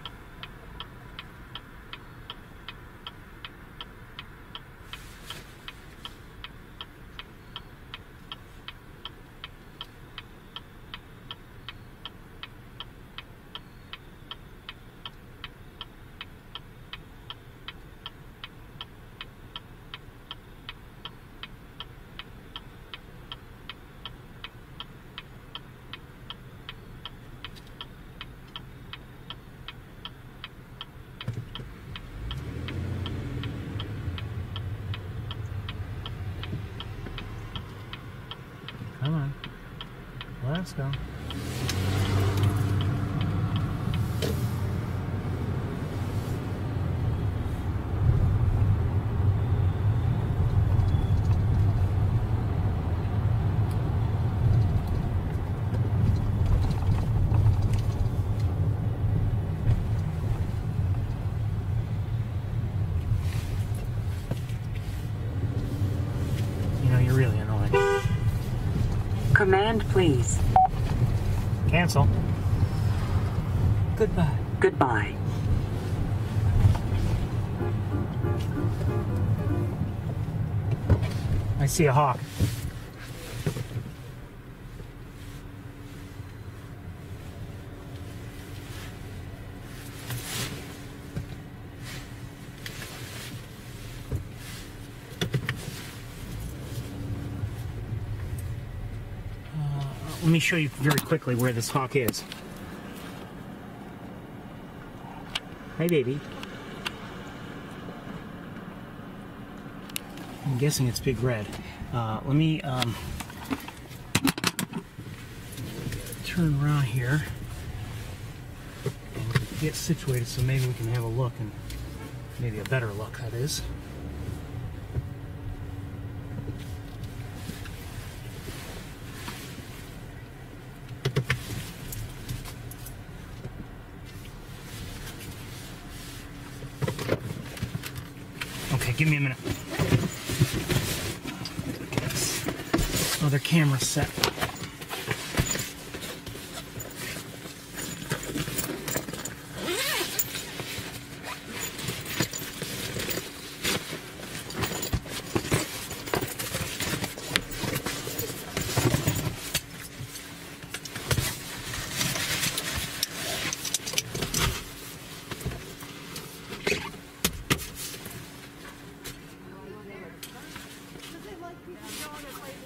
let's go. You know, you're really annoying. Command, please. Cancel. Goodbye. Goodbye. I see a hawk. Let me show you very quickly where this hawk is. Hi, baby. I'm guessing it's Big Red. Let me turn around here and get situated so maybe we can have a look, and maybe a better look, that is. Okay, give me a minute. Get this other camera set.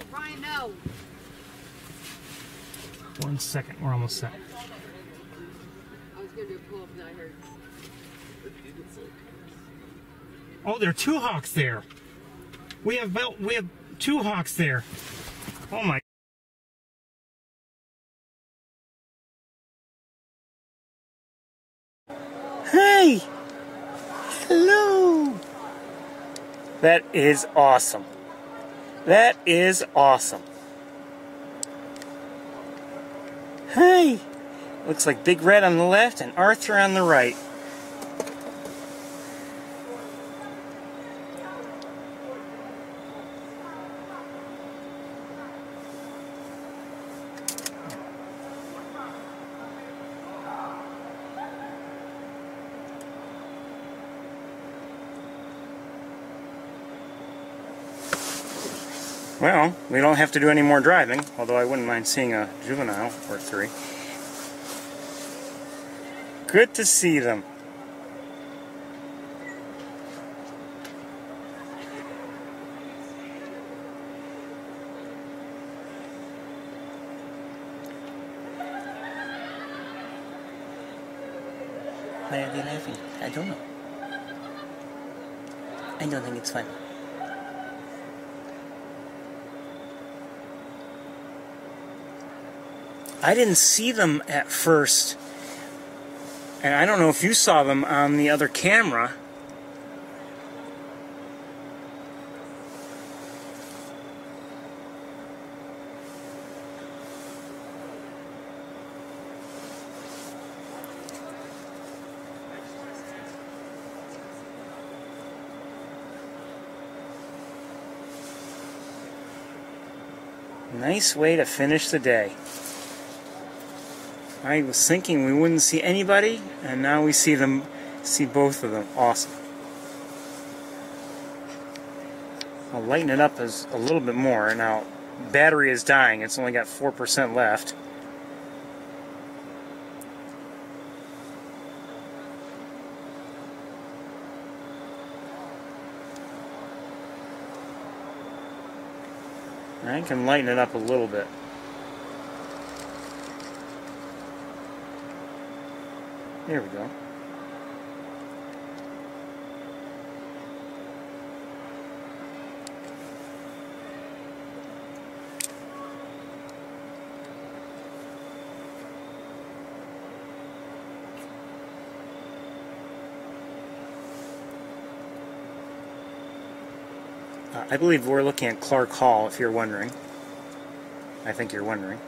Brian, no. 1 second, we're almost set. I was going to do a pull-up and I heard. Oh, there are 2 hawks there. We have 2 hawks there. Oh my. Hey! Hello! That is awesome. That is awesome. Hey! Looks like Big Red on the left and Arthur on the right. Well, we don't have to do any more driving, although I wouldn't mind seeing a juvenile or 3. Good to see them. Why are they laughing? I don't know. I don't think it's funny. I didn't see them at first, and I don't know if you saw them on the other camera. Nice way to finish the day. I was thinking we wouldn't see anybody, and now we see them, see both of them. Awesome. I'll lighten it up as a little bit more. Now, battery is dying. It's only got 4% left. I can lighten it up a little bit. There we go. I believe we're looking at Clark Hall, if you're wondering. I think you're wondering.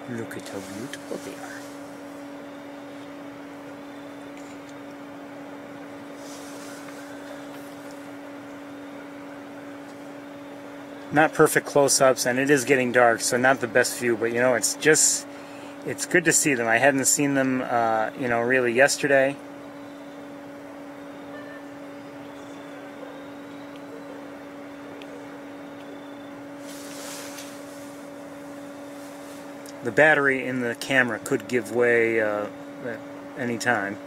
Look at how beautiful they are. Not perfect close-ups, and it is getting dark, so not the best view, but you know, it's good to see them. I hadn't seen them, you know, really yesterday. The battery in the camera could give way at any time.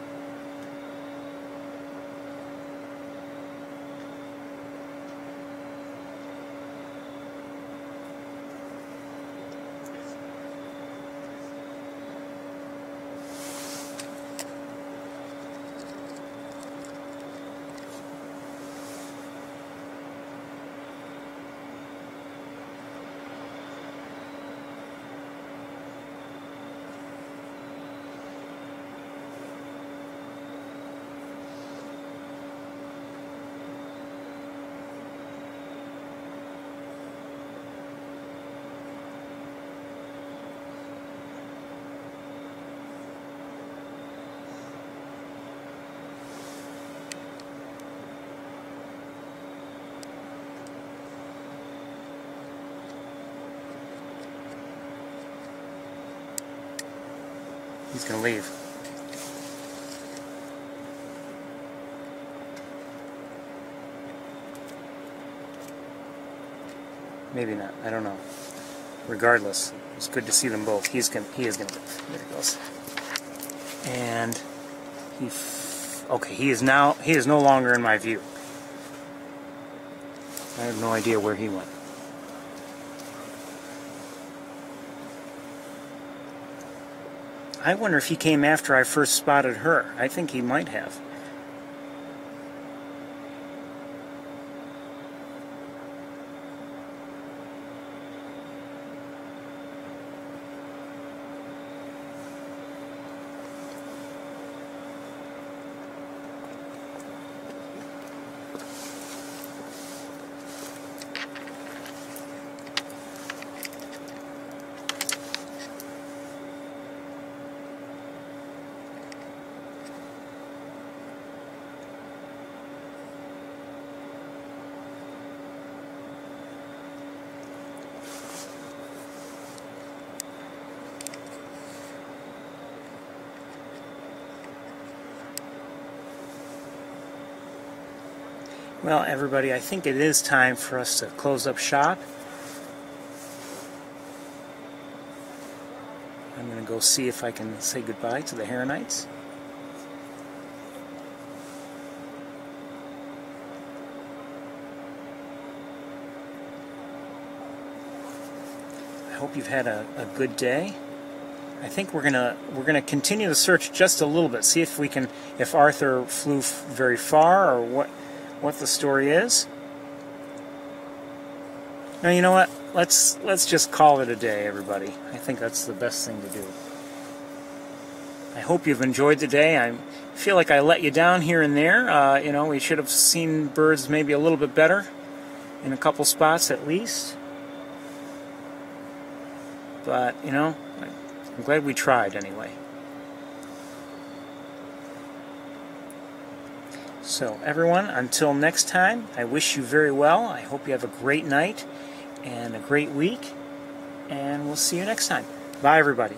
He's going to leave. Maybe not. I don't know. Regardless, it's good to see them both. He is going to leave. There he goes. And okay, he is no longer in my view. I have no idea where he went. I wonder if he came after I first spotted her. I think he might have. Well, everybody, I think it is time for us to close up shop. I'm going to go see if I can say goodbye to the Heronites. I hope you've had a good day. I think we're gonna continue the search just a little bit, see if Arthur flew very far or what the story is. Now, you know what? Let's just call it a day, everybody. I think that's the best thing to do. I hope you've enjoyed the day. I feel like I let you down here and there. You know, we should have seen birds maybe a little bit better in a couple spots at least. But, you know, I'm glad we tried anyway. So, everyone, until next time, I wish you very well. I hope you have a great night and a great week. And we'll see you next time. Bye, everybody.